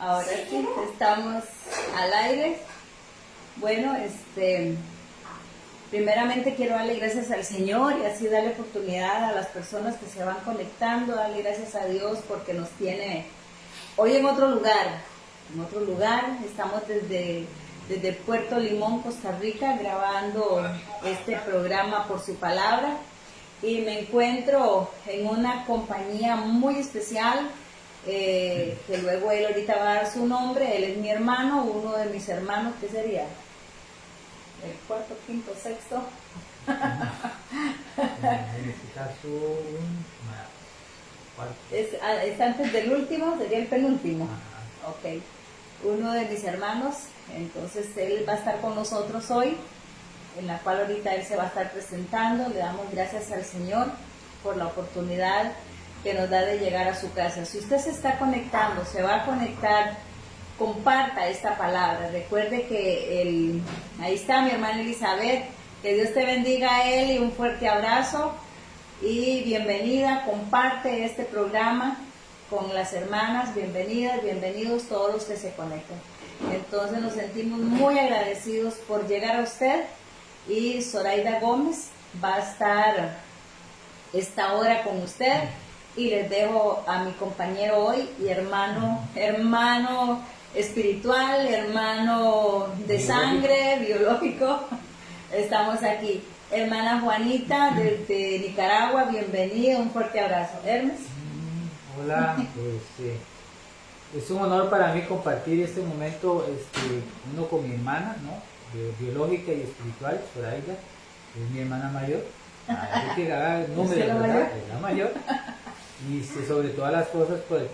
Ahora sí, estamos al aire. Bueno, primeramente quiero darle gracias al Señor y así darle oportunidad a las personas que se van conectando, darle gracias a Dios porque nos tiene hoy en otro lugar. En otro lugar, estamos desde Puerto Limón, Costa Rica, grabando este programa por su palabra y me encuentro en una compañía muy especial. Que luego él ahorita va a dar su nombre. Él es mi hermano, uno de mis hermanos. ¿Qué sería? El cuarto, quinto, sexto. Es antes del último, sería el penúltimo. Ok, uno de mis hermanos. Entonces él va a estar con nosotros hoy, en la cual ahorita él se va a estar presentando. Le damos gracias al Señor por la oportunidad que nos da de llegar a su casa. Si usted se está conectando, se va a conectar, comparta esta palabra. Recuerde que ahí está mi hermana Elizabeth. Que Dios te bendiga a él y un fuerte abrazo y bienvenida. Comparte este programa con las hermanas. Bienvenidas, bienvenidos todos los que se conectan. Entonces nos sentimos muy agradecidos por llegar a usted, y Zoraida Gómez va a estar esta hora con usted. Y les dejo a mi compañero hoy y hermano espiritual, hermano de sangre, biológico. Estamos aquí. Hermana Juanita desde Nicaragua, bienvenida, un fuerte abrazo. Hermes. Hola, es un honor para mí compartir este momento, uno con mi hermana, ¿no? Biológica y espiritual, Zoraida, es mi hermana mayor. Hay que agarrar el número, ¿verdad? Es la mayor. Y sobre todas las cosas, pues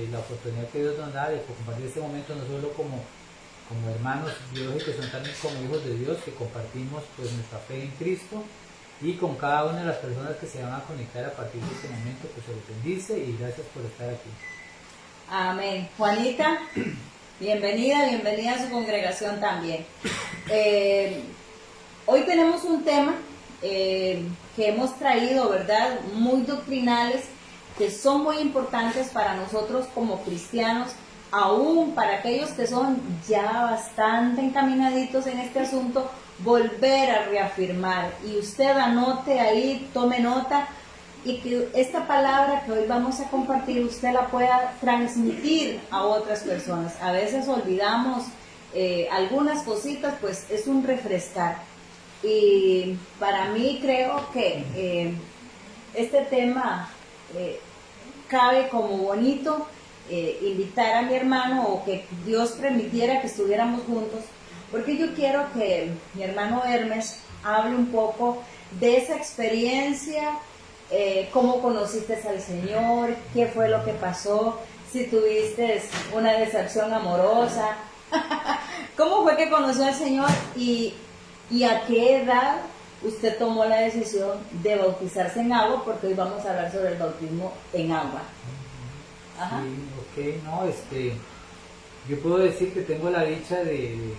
la oportunidad que Dios nos da de compartir este momento, no solo como hermanos biológicos, sino también como hijos de Dios, que compartimos pues nuestra fe en Cristo, y con cada una de las personas que se van a conectar a partir de este momento, pues se les bendice y gracias por estar aquí. Amén. Juanita, bienvenida a su congregación también. Hoy tenemos un tema que hemos traído, ¿verdad? Muy doctrinales, que son muy importantes para nosotros como cristianos, aún para aquellos que son ya bastante encaminaditos en este asunto, volver a reafirmar. Y usted anote ahí, tome nota, y que esta palabra que hoy vamos a compartir usted la pueda transmitir a otras personas. A veces olvidamos algunas cositas, pues es un refrescar. Y para mí creo que este tema cabe como bonito, invitar a mi hermano, o que Dios permitiera que estuviéramos juntos, porque yo quiero que mi hermano Hermes hable un poco de esa experiencia, cómo conociste al Señor, qué fue lo que pasó, si tuviste una decepción amorosa, cómo fue que conoció al Señor y a qué edad usted tomó la decisión de bautizarse en agua, porque hoy vamos a hablar sobre el bautismo en agua. Ajá. Sí, ok, no, yo puedo decir que tengo la dicha de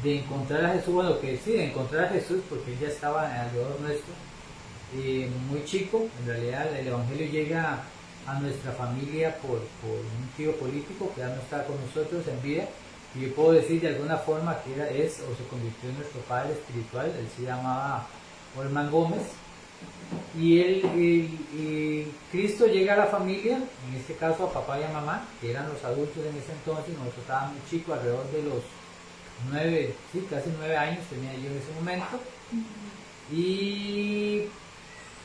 encontrar a Jesús, bueno, que sí, de encontrar a Jesús, porque él ya estaba alrededor nuestro, muy chico. En realidad el Evangelio llega a nuestra familia por un tío político que ya no está con nosotros en vida. Y yo puedo decir de alguna forma que es o se convirtió en nuestro padre espiritual. Él se llamaba Olman Gómez. Y Cristo llega a la familia, en este caso a papá y a mamá, que eran los adultos en ese entonces. Nosotros estábamos muy chicos, alrededor de los 9, sí, casi 9 años tenía yo en ese momento. Y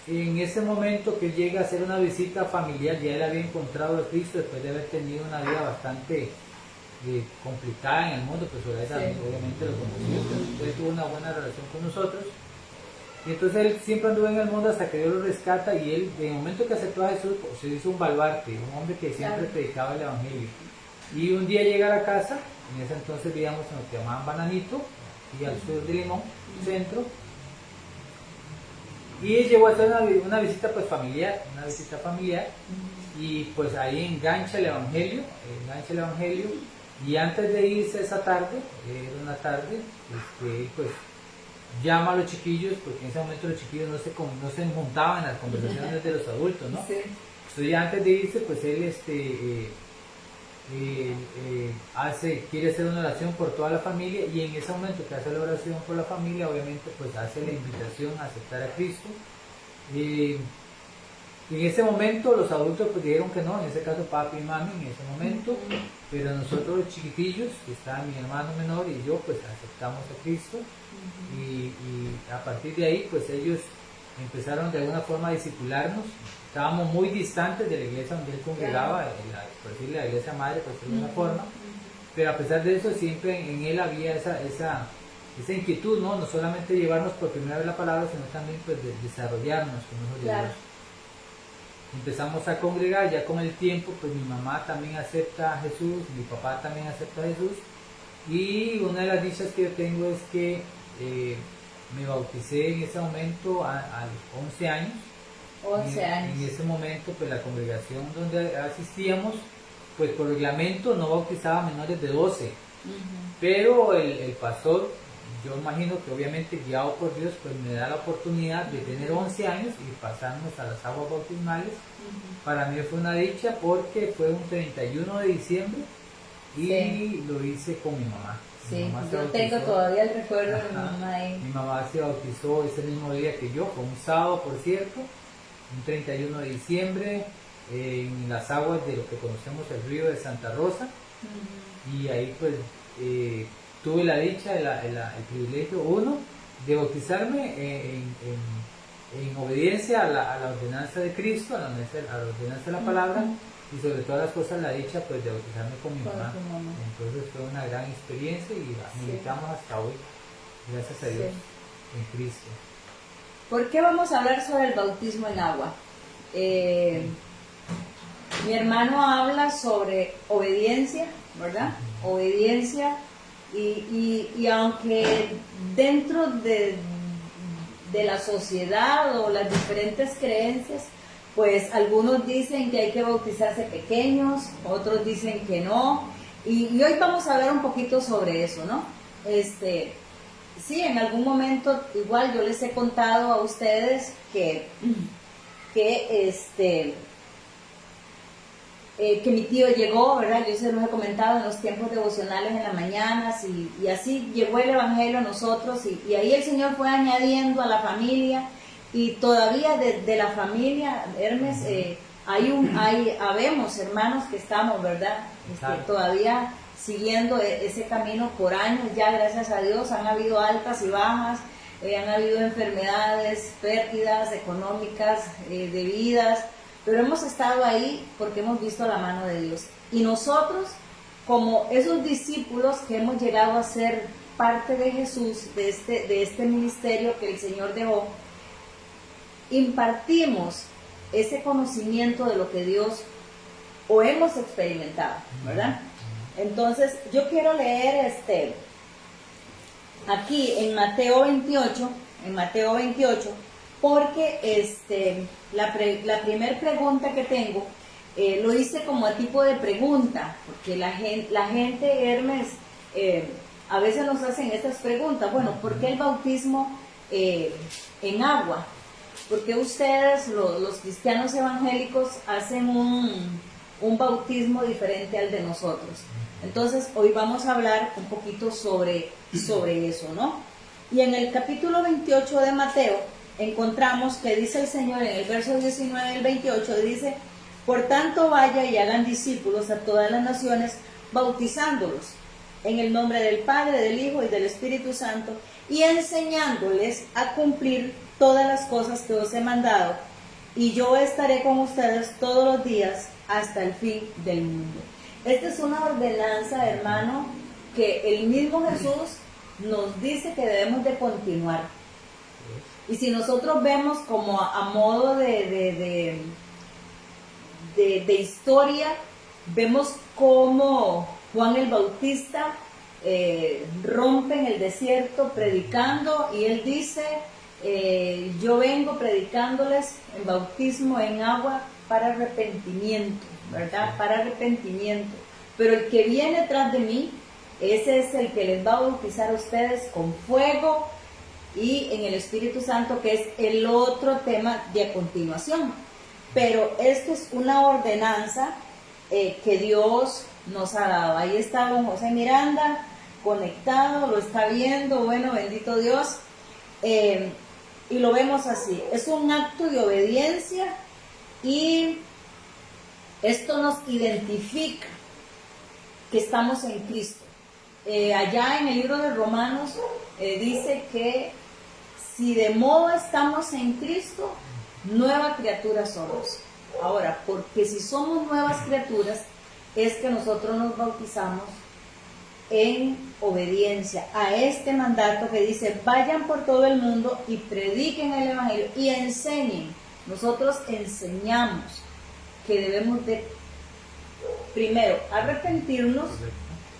en ese momento que él llega a hacer una visita familiar, ya él había encontrado a Cristo después de haber tenido una vida bastante complicada en el mundo. Pues obviamente lo conoció, él tuvo una buena relación con nosotros, y entonces él siempre anduvo en el mundo hasta que Dios lo rescata. Y él, en el momento que aceptó a Jesús, pues, se hizo un baluarte, un hombre que siempre predicaba el Evangelio. Y un día llega a la casa, en ese entonces vivíamos en lo que llamaban Bananito, y al sur de Limón, centro, y él llegó a hacer una visita pues familiar, y pues ahí engancha el Evangelio, y antes de irse esa tarde, era una tarde, pues llama a los chiquillos, porque en ese momento los chiquillos no se montaban en las conversaciones de los adultos, ¿no? Sí. Entonces ya antes de irse, pues él quiere hacer una oración por toda la familia, y en ese momento que hace la oración por la familia, obviamente pues hace la invitación a aceptar a Cristo. En ese momento los adultos pues dijeron que no, en ese caso papi y mami en ese momento, pero nosotros los chiquitillos, que está mi hermano menor y yo, pues aceptamos a Cristo, y a partir de ahí pues ellos empezaron de alguna forma a discipularnos. Estábamos muy distantes de la iglesia donde él congregaba, por decirle la iglesia madre, por decirlo de alguna forma, pero a pesar de eso siempre en él había esa inquietud, ¿no? No solamente llevarnos por primera vez la palabra, sino también pues de desarrollarnos con ojos de Dios. Empezamos a congregar, ya con el tiempo pues mi mamá también acepta a Jesús, mi papá también acepta a Jesús, y una de las dichas que yo tengo es que me bauticé en ese momento a los 11 años. 11 años. En ese momento pues la congregación donde asistíamos pues por reglamento no bautizaba menores de 12, pero el pastor, yo imagino que obviamente guiado por Dios, pues me da la oportunidad de tener 11 años y pasarnos a las aguas bautismales. Para mí fue una dicha porque fue un 31 de diciembre y lo hice con mi mamá. Sí, yo tengo todavía el recuerdo de mi mamá ahí. Mi mamá se bautizó ese mismo día que yo, fue un sábado por cierto, un 31 de diciembre, en las aguas de lo que conocemos el río de Santa Rosa, y ahí pues tuve la dicha, el privilegio, de bautizarme en obediencia a la ordenanza de Cristo, a la ordenanza de la palabra, y sobre todas las cosas la dicha pues de bautizarme con mi mamá. Entonces fue una gran experiencia y militamos hasta hoy, gracias a Dios, en Cristo. ¿Por qué vamos a hablar sobre el bautismo en agua? Mi hermano habla sobre obediencia, ¿verdad? Obediencia, y aunque dentro de la sociedad o las diferentes creencias, pues algunos dicen que hay que bautizarse pequeños, otros dicen que no, y hoy vamos a hablar un poquito sobre eso, ¿no? Sí, en algún momento igual yo les he contado a ustedes que mi tío llegó, ¿verdad? Yo se los he comentado en los tiempos devocionales en las mañanas, y así llegó el Evangelio a nosotros, y ahí el Señor fue añadiendo a la familia, y todavía de la familia, Hermes, habemos hermanos que estamos, ¿verdad? Todavía siguiendo ese camino por años, ya gracias a Dios. Han habido altas y bajas, han habido enfermedades, pérdidas económicas, de vidas, pero hemos estado ahí porque hemos visto la mano de Dios. Y nosotros, como esos discípulos que hemos llegado a ser parte de Jesús, de este ministerio que el Señor dejó, impartimos ese conocimiento de lo que Dios o hemos experimentado, ¿verdad? Entonces, yo quiero leer aquí en Mateo 28, porque la primera pregunta que tengo, lo hice como a tipo de pregunta, porque la gente, Hermes, a veces nos hacen estas preguntas. Bueno, ¿por qué el bautismo en agua? ¿Por qué ustedes, los cristianos evangélicos, hacen un bautismo diferente al de nosotros? Entonces, hoy vamos a hablar un poquito sobre eso, ¿no? Y en el capítulo 28 de Mateo, encontramos que dice el Señor en el verso 19 del 28, dice: por tanto vaya y hagan discípulos a todas las naciones, bautizándolos en el nombre del Padre, del Hijo y del Espíritu Santo, y enseñándoles a cumplir todas las cosas que os he mandado, y yo estaré con ustedes todos los días hasta el fin del mundo. Esta es una ordenanza, hermano, que el mismo Jesús nos dice que debemos de continuar. Y si nosotros vemos como a modo de historia, vemos cómo Juan el Bautista rompe en el desierto predicando, y él dice: yo vengo predicándoles en bautismo en agua para arrepentimiento, ¿verdad? Para arrepentimiento. Pero el que viene tras de mí, ese es el que les va a bautizar a ustedes con fuego y en el Espíritu Santo, que es el otro tema de a continuación. Pero esto es una ordenanza que Dios nos ha dado. Ahí está don José Miranda, conectado, lo está viendo, bueno, bendito Dios. Y lo vemos así, es un acto de obediencia y esto nos identifica que estamos en Cristo. Allá en el libro de Romanos dice que si de modo estamos en Cristo, nueva criatura somos. Ahora, porque si somos nuevas criaturas, es que nosotros nos bautizamos en obediencia a este mandato que dice: vayan por todo el mundo y prediquen el evangelio y enseñen. Nosotros enseñamos que debemos de primero arrepentirnos,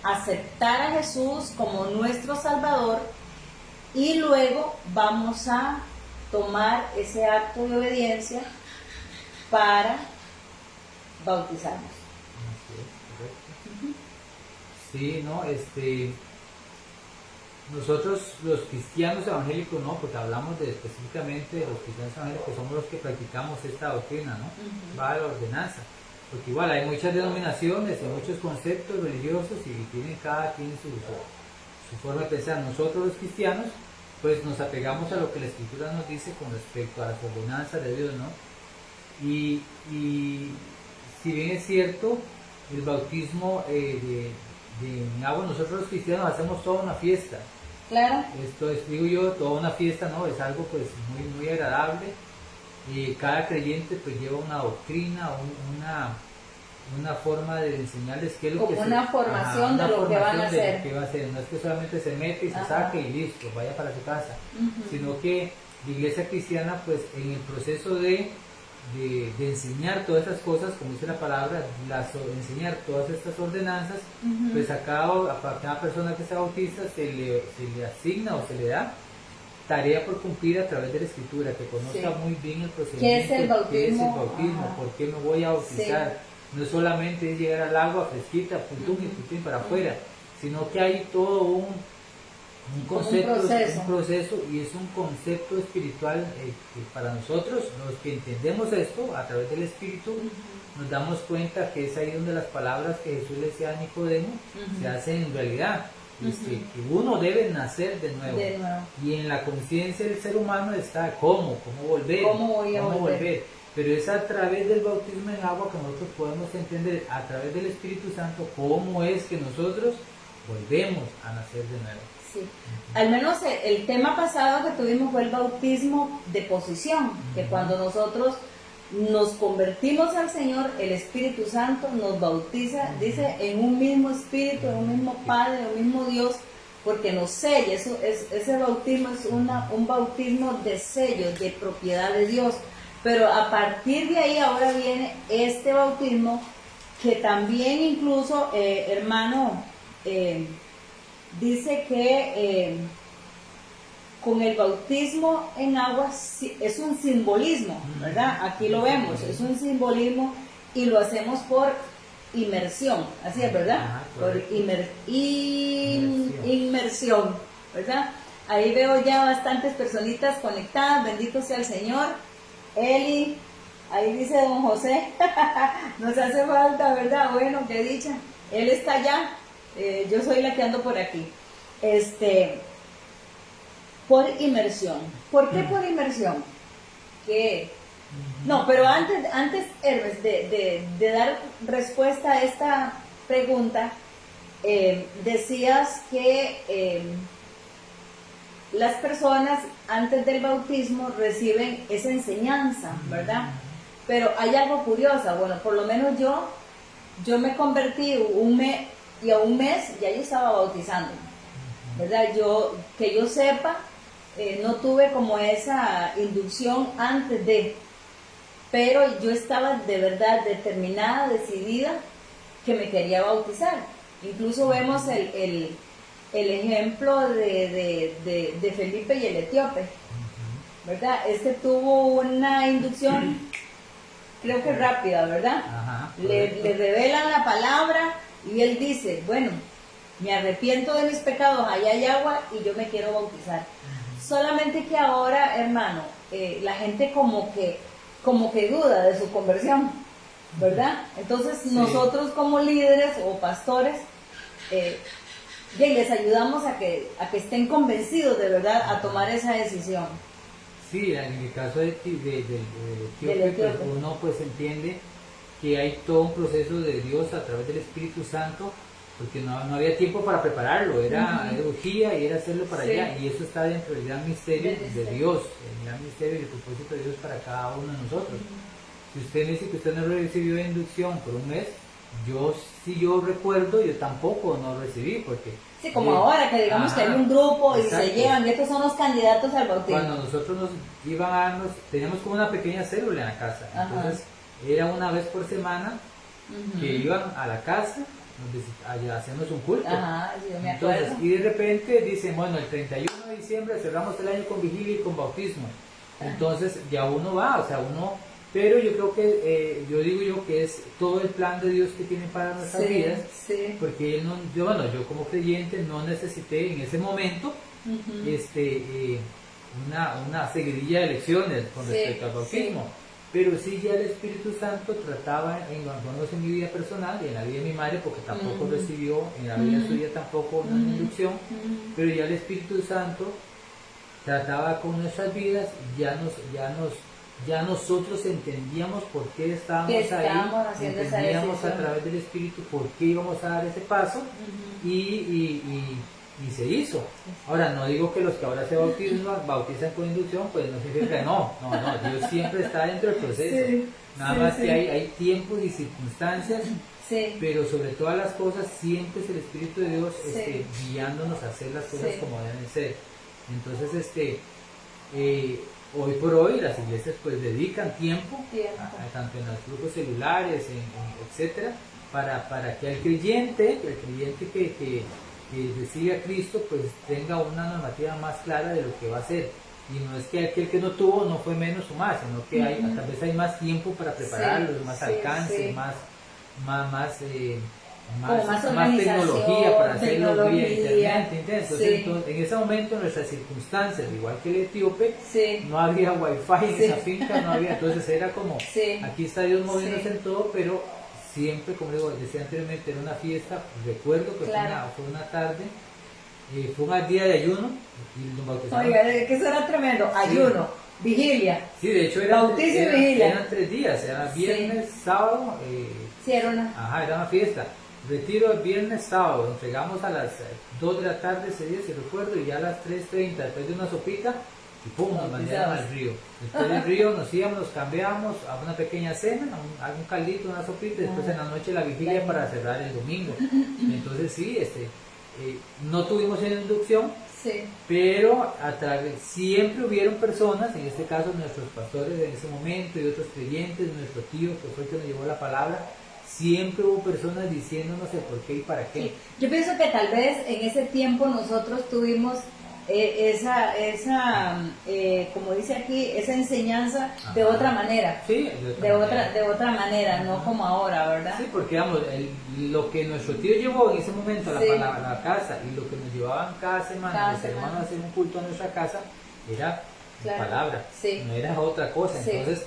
aceptar a Jesús como nuestro Salvador, y luego vamos a tomar ese acto de obediencia para bautizarnos. Sí, no, nosotros los cristianos evangélicos, no, porque hablamos específicamente de los cristianos evangélicos, que somos los que practicamos esta doctrina, ¿no? Va a la ordenanza, porque igual hay muchas denominaciones y muchos conceptos religiosos y cada quien su forma de pensar. Nosotros los cristianos, pues nos apegamos a lo que la Escritura nos dice con respecto a las ordenanzas de Dios, ¿no? Y si bien es cierto, el bautismo en agua, nosotros los cristianos hacemos toda una fiesta. Claro. Esto es, digo yo, toda una fiesta, ¿no? Es algo pues muy agradable. Y cada creyente pues lleva una doctrina, una forma de enseñarles qué es lo como que una formación de lo que van a hacer. Que va a hacer. No es que solamente se mete y se saque y listo, vaya para su casa, sino que la iglesia cristiana pues en el proceso de enseñar todas esas cosas, como dice la palabra, enseñar todas estas ordenanzas, pues a cada persona que se bautiza se le asigna o se le da tarea por cumplir a través de la Escritura, que conozca muy bien el procedimiento. ¿Qué es el bautismo? ¿Por qué me voy a bautizar? No solamente es llegar al agua fresquita, putum y putum para afuera, sino que hay todo un concepto, un proceso, y es un concepto espiritual que para nosotros, los que entendemos esto a través del Espíritu, nos damos cuenta que es ahí donde las palabras que Jesús le decía a Nicodemo se hacen en realidad. Que uno debe nacer de nuevo. Y en la conciencia del ser humano está cómo volver, cómo volver. Pero es a través del bautismo en agua que nosotros podemos entender, a través del Espíritu Santo, cómo es que nosotros volvemos a nacer de nuevo. Sí. Al menos el tema pasado que tuvimos fue el bautismo de posición, que cuando nosotros nos convertimos al Señor, el Espíritu Santo nos bautiza, dice, en un mismo Espíritu, en un mismo Padre, en un mismo Dios, porque nos sella. Ese bautismo es un bautismo de sello, de propiedad de Dios. Pero a partir de ahí ahora viene este bautismo que también incluso, hermano, dice que con el bautismo en agua es un simbolismo, ¿verdad? Aquí lo vemos, es un simbolismo y lo hacemos por inmersión, así es, ¿verdad? Por inmersión, ¿verdad? Ahí veo ya bastantes personitas conectadas, bendito sea el Señor. Eli, ahí dice don José, nos hace falta, ¿verdad? Bueno, qué dicha, él está allá, yo soy la que ando por aquí. Por inmersión. ¿Por qué por inmersión? No, pero antes Hermes, de dar respuesta a esta pregunta, decías que las personas antes del bautismo reciben esa enseñanza, ¿verdad? Pero hay algo curioso, bueno, por lo menos yo me convertí y a un mes ya yo estaba bautizando, ¿verdad? Que yo sepa, no tuve como esa inducción antes pero yo estaba de verdad determinada, decidida, que me quería bautizar. Incluso vemos el ejemplo de Felipe y el etíope, ¿verdad? Tuvo una inducción, creo que rápida, ¿verdad? Le revelan la palabra y él dice, bueno, me arrepiento de mis pecados, allá hay agua y yo me quiero bautizar. Solamente que ahora, hermano, la gente como que duda de su conversión. ¿verdad? Entonces Sí. nosotros como líderes o pastores, bien, les ayudamos a que estén convencidos de verdad a tomar esa decisión. Sí, en el caso de Del Etíope, pues, etíope. uno pues entiende que hay todo un proceso de Dios a través del Espíritu Santo, porque no había tiempo para prepararlo, era urgía y era hacerlo para Sí. allá, y eso está dentro del gran misterio Del de misterio. Dios, el gran misterio y el propósito de Dios para cada uno de nosotros. Si usted me dice que usted no recibió inducción por un mes, si yo recuerdo, yo tampoco no recibí, porque... Sí, como ahora que digamos que hay un grupo y se llevan, y estos son los candidatos al bautismo. Cuando nosotros nos iban a darnos, teníamos como una pequeña célula en la casa, entonces era una vez por semana que iban a la casa, allá hacemos un culto. Sí, yo me acuerdo. Entonces, y de repente dicen, bueno, el 31 de diciembre cerramos el año con vigilia y con bautismo. Entonces ya uno va, o sea, pero yo creo que, yo digo yo que es todo el plan de Dios que tiene para nuestras vidas, porque él no, yo como creyente no necesité en ese momento una seguidilla de lecciones con respecto al bautismo, pero sí ya el Espíritu Santo trataba en mi vida personal y en la vida de mi madre, porque tampoco recibió, en la vida suya tampoco una inducción, pero ya el Espíritu Santo trataba con nuestras vidas, ya nosotros entendíamos por qué estábamos ahí, entendíamos a través del Espíritu por qué íbamos a dar ese paso, y se hizo. Ahora, no digo que los que ahora se bautizan con inducción, pues no significa que no, Dios siempre está dentro del proceso, nada más que hay tiempos y circunstancias, pero sobre todas las cosas siempre es el Espíritu de Dios guiándonos a hacer las cosas como deben ser. Entonces, hoy por hoy las iglesias pues dedican tiempo tanto en los grupos celulares, etcétera, para que el creyente que recibe a Cristo pues tenga una normativa más clara de lo que va a hacer. Y no es que aquel que no tuvo no fue menos o más, sino que tal vez hay más tiempo para prepararlos, más alcance, más tecnología para hacerlo vía internet, entonces en ese momento en nuestras circunstancias, igual que el etíope, no había wifi en esa finca, no había, entonces era como, aquí está Dios moviéndose en todo, pero siempre, como decía anteriormente, era una fiesta. Recuerdo que fue una tarde, fue un día de ayuno y nos bautizaron. Oiga, que eso era tremendo, ayuno, vigilia. Sí, de hecho eran 3 días, era viernes, sábado, era una fiesta. Retiro el viernes, sábado, entregamos a las 2 de la tarde ese día, si recuerdo, y ya a las 3:30, después de una sopita, y pum, nos mandaron al río. Después del río nos íbamos, nos cambiamos a una pequeña cena, a un caldito, una sopita, y después en la noche la vigilia para cerrar el domingo. Entonces no tuvimos inducción, pero siempre hubieron personas, en este caso nuestros pastores en ese momento y otros creyentes, nuestro tío que fue el que nos llevó la palabra, siempre hubo personas diciéndonos el por qué y para qué. Sí. Yo pienso que tal vez en ese tiempo nosotros tuvimos como dice aquí, esa enseñanza de otra manera. Sí, de otra manera, no como ahora, ¿verdad? Sí, porque digamos, lo que nuestro tío llevó en ese momento a la casa y lo que nos llevaban cada semana los hermanos a hacer un culto a nuestra casa era palabra, no era otra cosa. Entonces,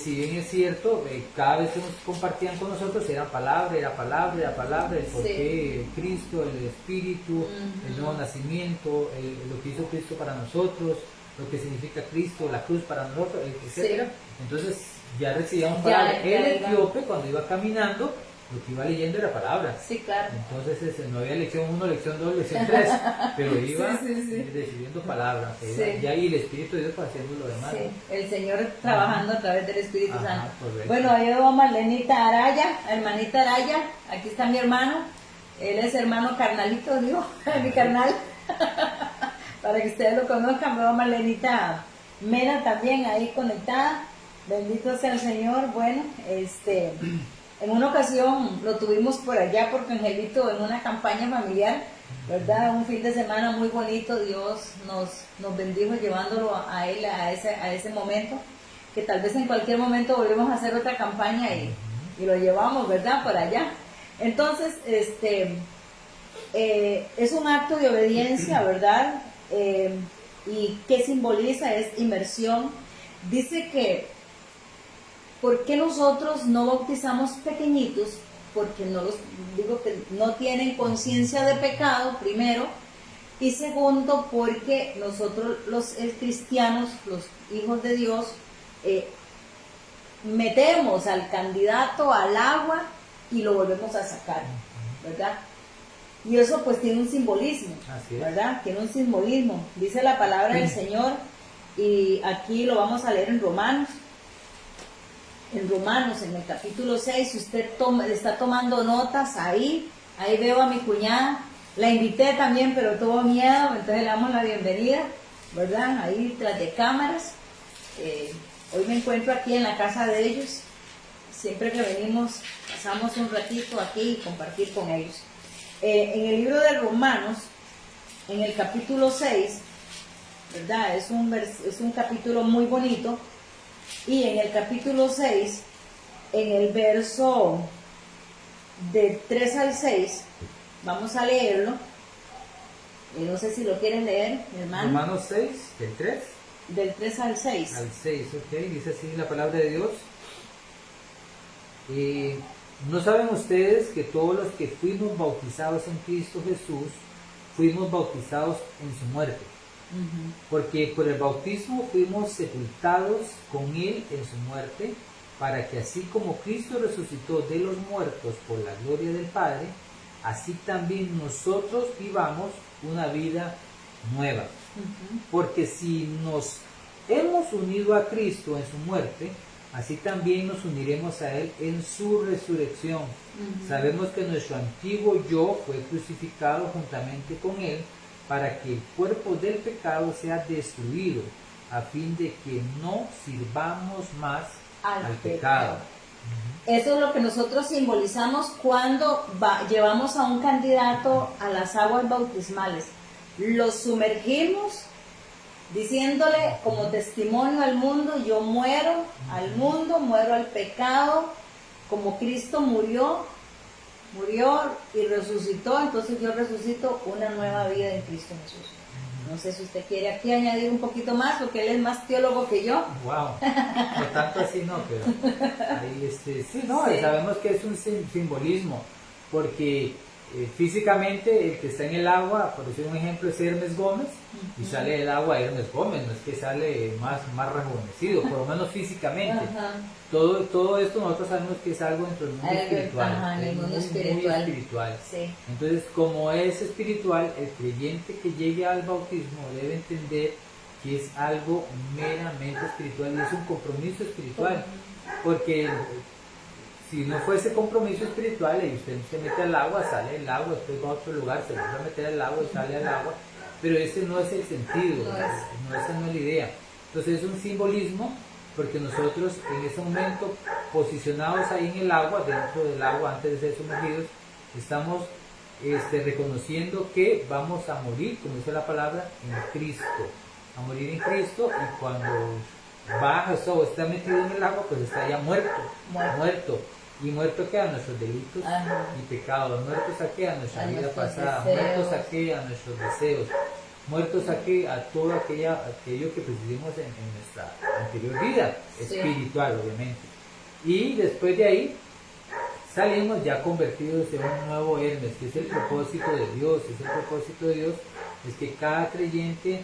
si bien es cierto, cada vez que nos compartían con nosotros era palabra, el porqué, Cristo, el Espíritu, el nuevo nacimiento, lo que hizo Cristo para nosotros, lo que significa Cristo, la cruz para nosotros, etc. Entonces ya recibíamos palabra. El etíope, cuando iba caminando, lo que iba leyendo era palabra. Sí, claro. Entonces no había lección 1, lección 2, lección 3, pero iba recibiendo palabras. Y ahí el Espíritu de Dios haciendo lo demás. El Señor trabajando a través del Espíritu Santo. Correcto. Bueno, ahí veo a Marlenita Araya, hermanita Araya. Aquí está mi hermano. Él es hermano carnalito, digo, mi carnal. Para que ustedes lo conozcan, veo a Marlenita Mena también ahí conectada. Bendito sea el Señor. Bueno, en una ocasión lo tuvimos por allá porque Angelito en una campaña familiar, ¿verdad? Un fin de semana muy bonito, Dios nos bendijo llevándolo a él a ese momento, que tal vez en cualquier momento volvemos a hacer otra campaña y lo llevamos, ¿verdad? Por allá. Entonces, es un acto de obediencia, ¿verdad? ¿Y qué simboliza? Es inmersión. Dice que ¿por qué nosotros no bautizamos pequeñitos? Porque no los digo que no tienen conciencia de pecado, primero, y segundo, porque nosotros los cristianos, los hijos de Dios, metemos al candidato al agua y lo volvemos a sacar, ¿verdad? Y eso pues tiene un simbolismo, ¿verdad? Tiene un simbolismo. Dice la palabra del Señor, y aquí lo vamos a leer en Romanos, en el capítulo 6, si usted está tomando notas ahí veo a mi cuñada, la invité también, pero tuvo miedo, entonces le damos la bienvenida, ¿verdad? Ahí tras de cámaras. Hoy me encuentro aquí en la casa de ellos, siempre que venimos pasamos un ratito aquí y compartir con ellos. En el libro de Romanos, en el capítulo 6, ¿verdad? Es un capítulo muy bonito, y en el capítulo 6, en el verso de 3 al 6, vamos a leerlo. No sé si lo quieren leer, hermano. Romanos 6, del 3. Del 3 al 6. Al 6, ok, dice así la palabra de Dios. ¿No saben ustedes que todos los que fuimos bautizados en Cristo Jesús, fuimos bautizados en su muerte? Porque por el bautismo fuimos sepultados con Él en su muerte, para que así como Cristo resucitó de los muertos por la gloria del Padre, así también nosotros vivamos una vida nueva. Porque si nos hemos unido a Cristo en su muerte, así también nos uniremos a Él en su resurrección. Sabemos que nuestro antiguo yo fue crucificado juntamente con Él, para que el cuerpo del pecado sea destruido, a fin de que no sirvamos más al pecado. Eso es lo que nosotros simbolizamos cuando llevamos a un candidato a las aguas bautismales. Lo sumergimos diciéndole como testimonio al mundo: yo muero al mundo, muero al pecado, como Cristo murió y resucitó, entonces yo resucito una nueva vida en Cristo Jesús. No sé si usted quiere aquí añadir un poquito más, porque él es más teólogo que yo. Wow, no tanto así no, pero ahí sí, no, sí. Sabemos que es un simbolismo, porque físicamente el que está en el agua, por decir un ejemplo, es Hermes Gómez, y sale del agua Hermes Gómez, no es que sale más rejuvenecido, por lo menos físicamente. Todo esto nosotros sabemos que es algo dentro del mundo espiritual, en el mundo muy espiritual. Sí. Entonces, como es espiritual, el creyente que llegue al bautismo debe entender que es algo meramente espiritual, y es un compromiso espiritual, porque si no fuese compromiso espiritual y usted se mete al agua, sale del agua, después va a otro lugar, se vuelve a meter al agua y sale al agua, pero ese no es el sentido, esa no es la idea. Entonces es un simbolismo, porque nosotros en ese momento, posicionados ahí en el agua, dentro del agua, antes de ser sumergidos, estamos reconociendo que vamos a morir, como dice la palabra, en Cristo, a morir en Cristo, y cuando baja o está metido en el agua, pues está ya muerto. ¿Y muerto qué? A nuestros delitos y pecados. ¿Muertos a qué? A nuestra vida pasada. Deseos. ¿Muertos a qué? A nuestros deseos. ¿Muertos a qué? A todo aquello que precisamos en nuestra anterior vida espiritual, obviamente. Y después de ahí salimos ya convertidos en un nuevo Hermes, que es el propósito de Dios. Es que cada creyente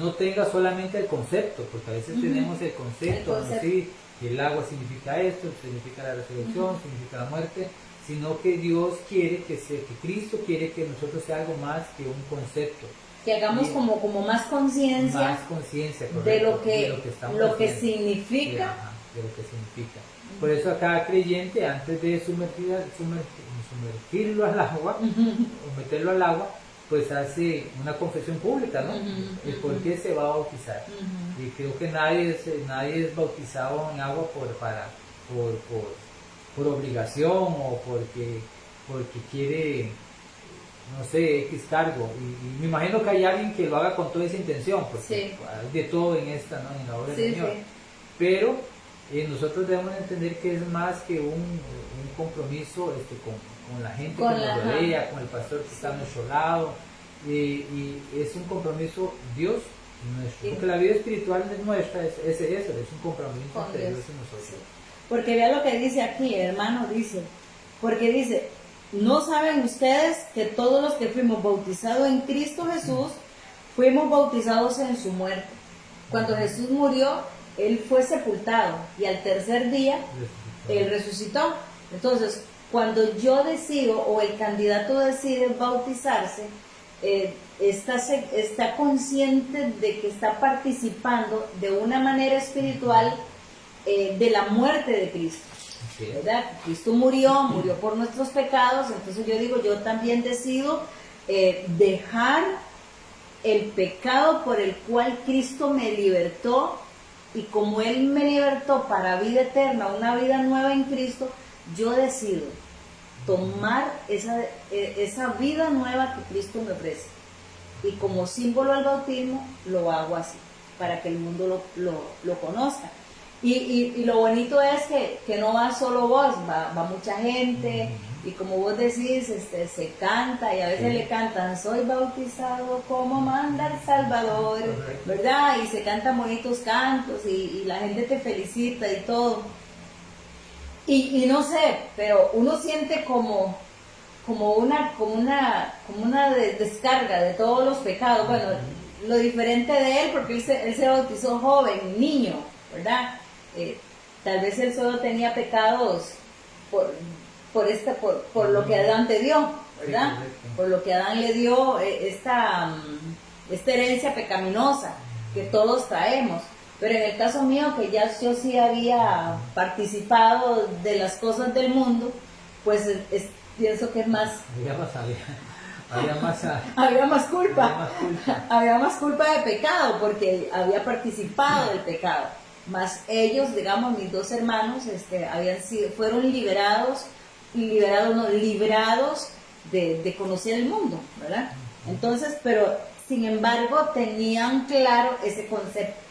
no tenga solamente el concepto, porque a veces tenemos el concepto. ¿Sí? Que el agua significa esto, significa la resurrección, significa la muerte, sino que Dios quiere que Cristo quiere que nosotros sea algo más que un concepto. Que hagamos como más conciencia de lo que significa. De lo que significa. Por eso a cada creyente, antes de sumergirlo al agua, o meterlo al agua, pues hace una confesión pública, ¿no? El por qué se va a bautizar. Y creo que nadie es bautizado en agua por obligación, o porque quiere, no sé, X cargo. Y me imagino que hay alguien que lo haga con toda esa intención, porque hay de todo en esta, ¿no? En la obra del Señor. Pero nosotros debemos entender que es más que un compromiso con la gente que nos rodea, con el pastor que está a nuestro lado, y es un compromiso. Dios nuestro. Porque la vida espiritual es nuestra, es eso, es un compromiso Con entre Dios. Dios y nosotros. Sí. Porque vea lo que dice aquí, hermano, porque dice, ¿no saben ustedes que todos los que fuimos bautizados en Cristo Jesús, fuimos bautizados en su muerte? Cuando Jesús murió, Él fue sepultado y al tercer día Él resucitó. Entonces, cuando yo decido o el candidato decide bautizarse, está consciente de que está participando de una manera espiritual de la muerte de Cristo. ¿Verdad? Cristo murió por nuestros pecados, entonces yo digo, yo también decido dejar el pecado por el cual Cristo me libertó, y como Él me libertó para vida eterna, una vida nueva en Cristo, yo decido tomar esa vida nueva que Cristo me ofrece. Y como símbolo al bautismo, lo hago así, para que el mundo lo conozca. Y lo bonito es que no va solo vos, va mucha gente, y como vos decís, se canta, y a veces le cantan, soy bautizado como manda el Salvador, ¿verdad? Y se cantan bonitos cantos, y la gente te felicita y todo. Y no sé, pero uno siente como una descarga de todos los pecados. Bueno, lo diferente de él, porque él se bautizó joven, niño, ¿verdad? Tal vez él solo tenía pecados por lo que Adán te dio, ¿verdad? Por lo que Adán le dio esta herencia pecaminosa que todos traemos. Pero en el caso mío, que ya yo sí había participado de las cosas del mundo, pues pienso que es más... Había más culpa. Había más culpa de pecado, porque había participado del pecado. Más ellos, digamos, mis dos hermanos, fueron librados de conocer el mundo, ¿verdad? Entonces, pero sin embargo tenían claro ese concepto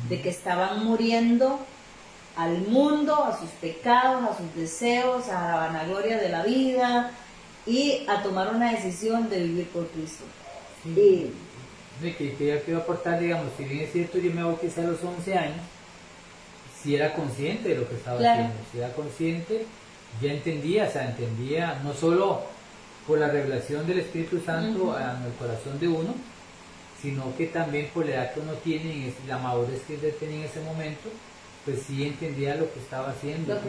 de que estaban muriendo al mundo, a sus pecados, a sus deseos, a la vanagloria de la vida, y a tomar una decisión de vivir por Cristo. Sí. Que yo quiero aportar, digamos, si bien es cierto, yo me bauticé a los 11 años, si era consciente de lo que estaba haciendo, si era consciente, ya entendía no solo por la revelación del Espíritu Santo en el corazón de uno, sino que también por la edad que uno tiene y la madurez que él tenía en ese momento, pues sí entendía lo que estaba haciendo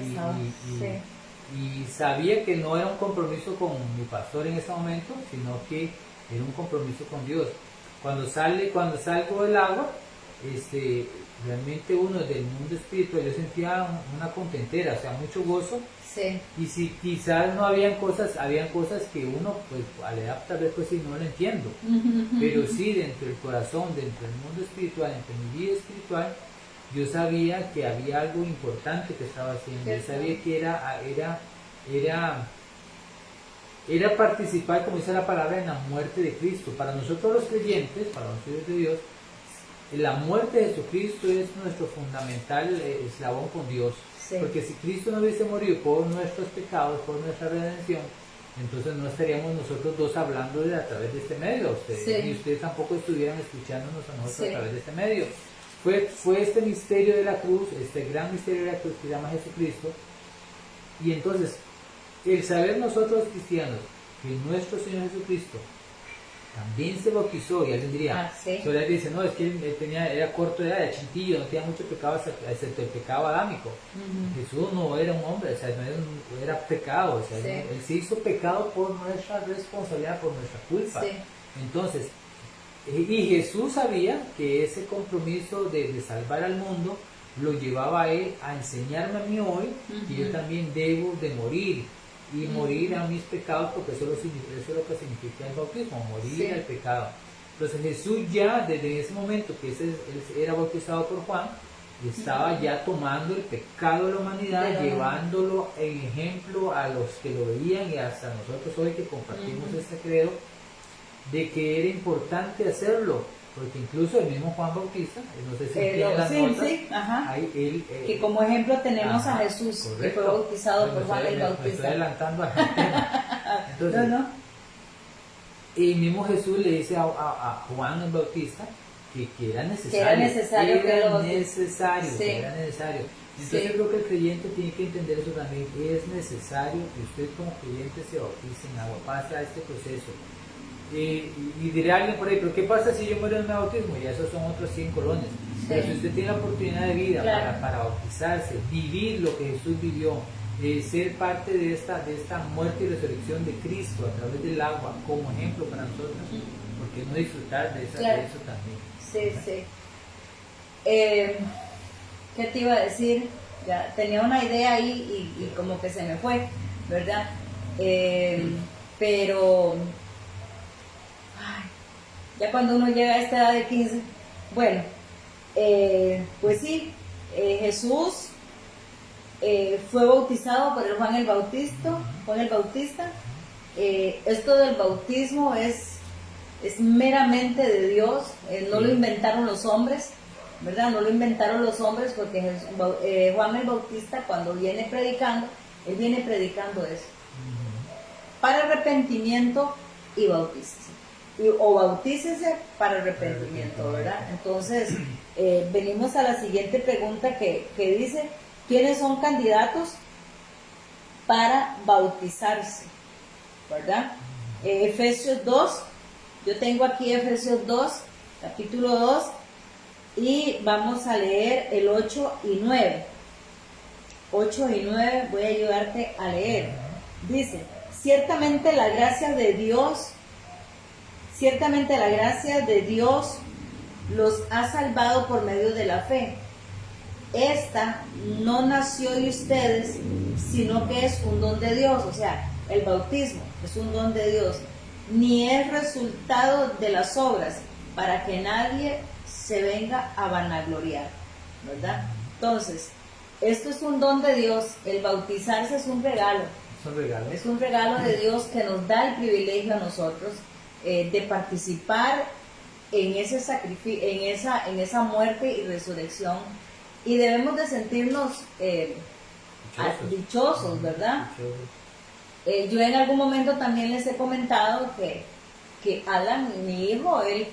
y sabía que no era un compromiso con mi pastor en ese momento, sino que era un compromiso con Dios. Cuando salgo del agua, realmente uno del mundo espiritual, yo sentía una contentera, o sea, mucho gozo. Sí. Y si quizás no habían cosas que uno, pues a la edad tal vez pues sí no lo entiendo, pero sí dentro del corazón, dentro del mundo espiritual, dentro de mi vida espiritual, yo sabía que había algo importante que estaba haciendo. Yo sabía que era participar, como dice la palabra, en la muerte de Cristo. Para nosotros los creyentes, para los hijos de Dios, la muerte de Jesucristo es nuestro fundamental eslabón con Dios. Sí. Porque si Cristo no hubiese morido por nuestros pecados, por nuestra redención, entonces no estaríamos nosotros dos hablando a través de este medio. Y ustedes tampoco estuvieran escuchándonos a nosotros a través de este medio. Fue este misterio de la cruz, este gran misterio de la cruz que se llama Jesucristo. Y entonces, el saber nosotros cristianos que nuestro Señor Jesucristo también se bautizó, y alguien diría, solo él dice, no, es que él era corto de edad, era chintillo, no tenía mucho pecado excepto el pecado adámico. Jesús no era un hombre, o sea, no era pecado, o sea, él se hizo pecado por nuestra responsabilidad, por nuestra culpa. Entonces, y Jesús sabía que ese compromiso de salvar al mundo lo llevaba a él a enseñarme a mí hoy que yo también debo de morir. Y morir a mis pecados, porque eso es lo que significa el bautismo, morir al pecado. Entonces Jesús ya desde ese momento que él era bautizado por Juan, estaba ya tomando el pecado de la humanidad, llevándolo en ejemplo a los que lo veían y hasta nosotros hoy que compartimos este credo, de que era importante hacerlo. Porque incluso el mismo Juan Bautista, no sé si tiene las notas, ahí que como ejemplo tenemos a Jesús, correcto, que fue bautizado por Juan el Bautista. Me estoy adelantando al tema. Entonces, y mismo Jesús le dice a Juan el Bautista que era necesario. Que era necesario era que lo necesario, sí. que era necesario. Entonces Sí. creo que el creyente tiene que entender eso también. Es necesario que usted como creyente se bautice en agua, pase a este proceso. Y dirá alguien por ahí, pero ¿qué pasa si yo muero en mi bautismo? Y esos son otros 100 colones. Sí. Pero si usted tiene la oportunidad de vida Claro. para bautizarse, vivir lo que Jesús vivió, ser parte de esta muerte y resurrección de Cristo a través del agua como ejemplo para nosotros, ¿por qué no disfrutar de, Claro. de eso también? Sí, sí. ¿Qué te iba a decir? Ya tenía una idea ahí y como que se me fue, ¿verdad? Pero ay, ya cuando uno llega a esta edad de 15, bueno, pues sí, Jesús fue bautizado por el Juan el Bautista. Esto del bautismo es meramente de Dios, no lo inventaron los hombres, ¿verdad? No lo inventaron los hombres porque Juan el Bautista cuando viene predicando, él viene predicando eso. Para arrepentimiento y bautícese. O bautícese para arrepentimiento, ¿verdad? Entonces, venimos a la siguiente pregunta que dice, ¿quiénes son candidatos para bautizarse? ¿Verdad? Efesios 2, yo tengo aquí Efesios 2, capítulo 2, y vamos a leer el 8 y 9. 8 y 9 voy a ayudarte a leer. Dice, ciertamente la gracia de Dios los ha salvado por medio de la fe. Esta no nació de ustedes, sino que es un don de Dios. O sea, el bautismo es un don de Dios, ni es resultado de las obras, para que nadie se venga a vanagloriar, ¿verdad? Entonces, esto es un don de Dios, el bautizarse es un regalo. Es un regalo de Dios que nos da el privilegio a nosotros de participar en ese sacrificio, en esa muerte y resurrección, y debemos de sentirnos dichosos, ¿verdad? Yo en algún momento también les he comentado que Alan, mi hijo, él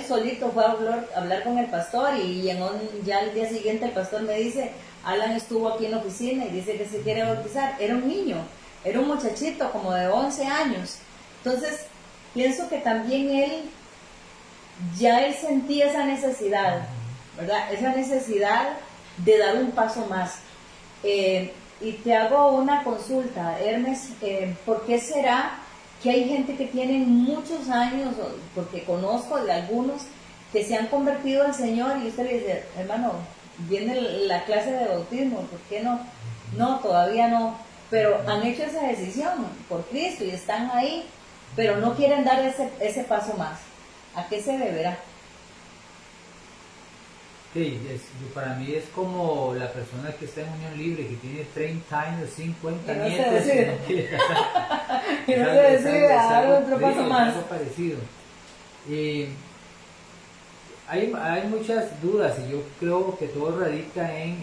solito fue a hablar con el pastor y ya al día siguiente el pastor me dice, Alan estuvo aquí en la oficina y dice que se quiere bautizar. Era un niño, era un muchachito como de 11 años. Entonces, pienso que también él sentía esa necesidad, ¿verdad? Esa necesidad de dar un paso más. Y te hago una consulta, Hermes, ¿por qué será que hay gente que tiene muchos años, porque conozco de algunos que se han convertido al Señor y usted le dice, hermano, viene la clase de bautismo, ¿por qué no? No, todavía no, pero han hecho esa decisión por Cristo y están ahí, pero no quieren dar ese paso más. ¿A qué se deberá? Sí, para mí es como la persona que está en unión libre, que tiene 30 años, 50 nietos, y no se decide a dar otro paso más. Algo parecido. Hay muchas dudas y yo creo que todo radica en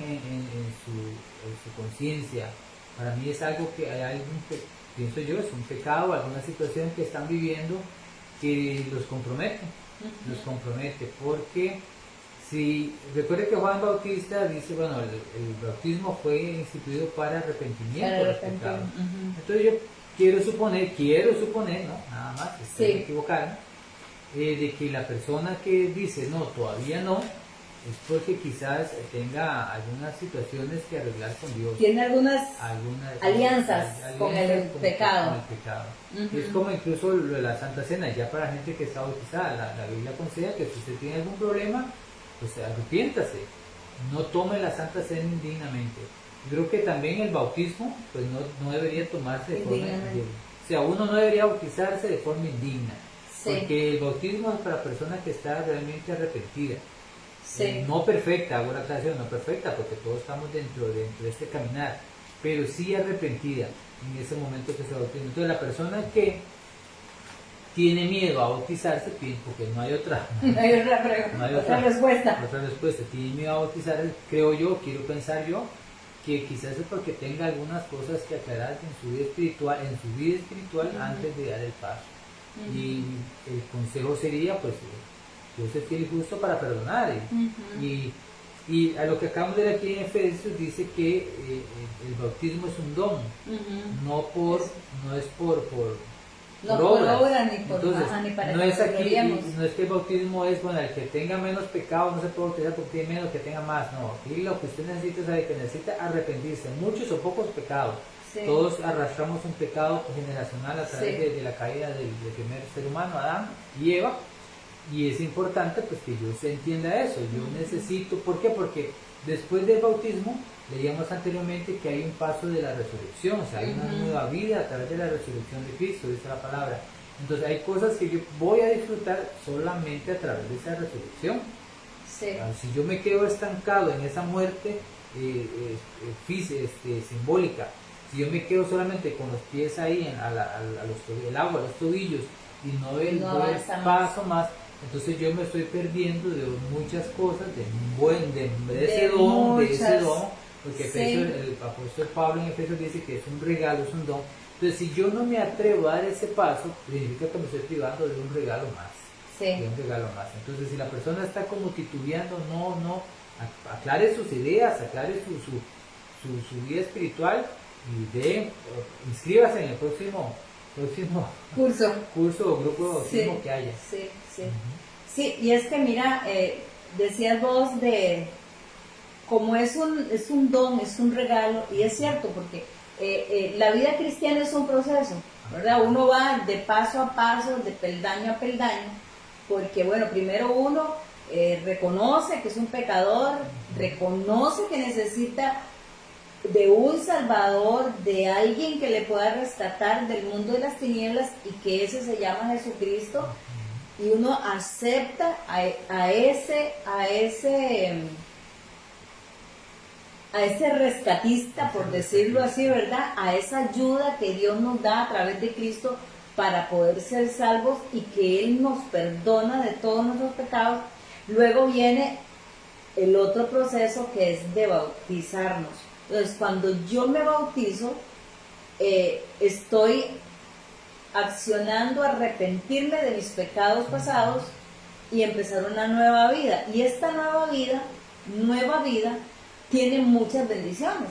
su conciencia. Para mí es algo que pienso yo, es un pecado, alguna situación que están viviendo que los compromete, porque si recuerde que Juan Bautista dice, bueno, el bautismo fue instituido para arrepentimiento de los pecados. Entonces yo quiero suponer, ¿no? Nada más, estoy equivocado, de que la persona que dice no, todavía no, es porque quizás tenga algunas situaciones que arreglar con Dios. Tiene algunas alianzas con el pecado. Es como incluso lo de la Santa Cena, ya para gente que está bautizada, la Biblia aconseja que si usted tiene algún problema, pues arrepiéntase, no tome la Santa Cena indignamente. Creo que también el bautismo pues no debería tomarse de forma indigna. O sea, uno no debería bautizarse de forma indigna, porque el bautismo es para personas que están realmente arrepentidas. No perfecta, hago la aclaración, no perfecta, porque todos estamos dentro de este caminar, pero sí arrepentida en ese momento que se bautiza. Entonces la persona que tiene miedo a bautizarse, porque no hay otra respuesta, tiene miedo a bautizarse, quiero pensar yo, que quizás es porque tenga algunas cosas que aclarar en su vida espiritual, antes de dar el paso. Y el consejo sería, pues, Dios es fiel y justo para perdonar. Y a lo que acabamos de ver aquí en Efesios dice que el bautismo es un don, no es por obras. Ni por Entonces, ni para no que es nos aquí, gloriemos. no es que el bautismo es, bueno, el que tenga menos pecado no se puede bautizar porque tiene menos, que tenga más. No, aquí lo que usted necesita es saber que necesita arrepentirse, muchos o pocos pecados. Sí. Todos arrastramos un pecado generacional a través Sí. de la caída del primer ser humano, Adán y Eva. Y es importante pues que yo se entienda eso. Yo necesito, ¿por qué? Porque después del bautismo, leíamos anteriormente que hay un paso de la resurrección, o sea, hay una nueva vida a través de la resurrección de Cristo, dice la palabra. Entonces hay cosas que yo voy a disfrutar solamente a través de esa resurrección. Sí. Si yo me quedo estancado en esa muerte simbólica, si yo me quedo solamente con los pies ahí el agua, a los tobillos, y no doy el paso más, entonces yo me estoy perdiendo de muchas cosas, de ese don, porque Sí. el apóstol Pablo en Efesios dice que es un regalo, es un don. Entonces si yo no me atrevo a dar ese paso, significa que me estoy privando de un regalo más. Sí. De un regalo más. Entonces si la persona está como titubeando, aclare sus ideas, aclare su vida espiritual y inscríbase en el próximo curso o grupo de bautismo que haya. Sí. Sí, y es que mira, decías vos de como es un don, es un regalo, y es cierto, porque la vida cristiana es un proceso, ¿verdad? Uno va de paso a paso, de peldaño a peldaño, porque bueno, primero uno reconoce que es un pecador, reconoce que necesita de un Salvador, de alguien que le pueda rescatar del mundo de las tinieblas, y que ese se llama Jesucristo, y uno acepta a ese rescatista, por decirlo así, ¿verdad? A esa ayuda que Dios nos da a través de Cristo para poder ser salvos, y que Él nos perdona de todos nuestros pecados. Luego viene el otro proceso, que es de bautizarnos. Entonces, cuando yo me bautizo, estoy accionando arrepentirme de mis pecados pasados y empezar una nueva vida. Y esta nueva vida, tiene muchas bendiciones,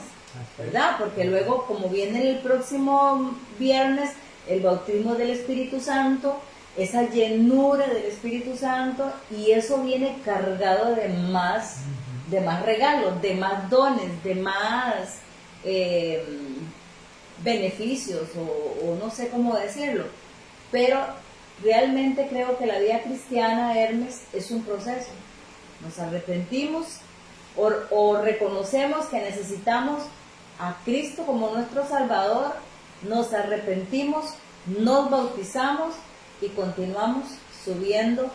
¿verdad? Porque luego, como viene el próximo viernes, el bautismo del Espíritu Santo, esa llenura del Espíritu Santo, y eso viene cargado de más regalos, de más dones, de más beneficios, o no sé cómo decirlo. Pero realmente creo que la vida cristiana, Hermes, es un proceso. Nos arrepentimos o reconocemos que necesitamos a Cristo como nuestro Salvador, nos arrepentimos, nos bautizamos y continuamos subiendo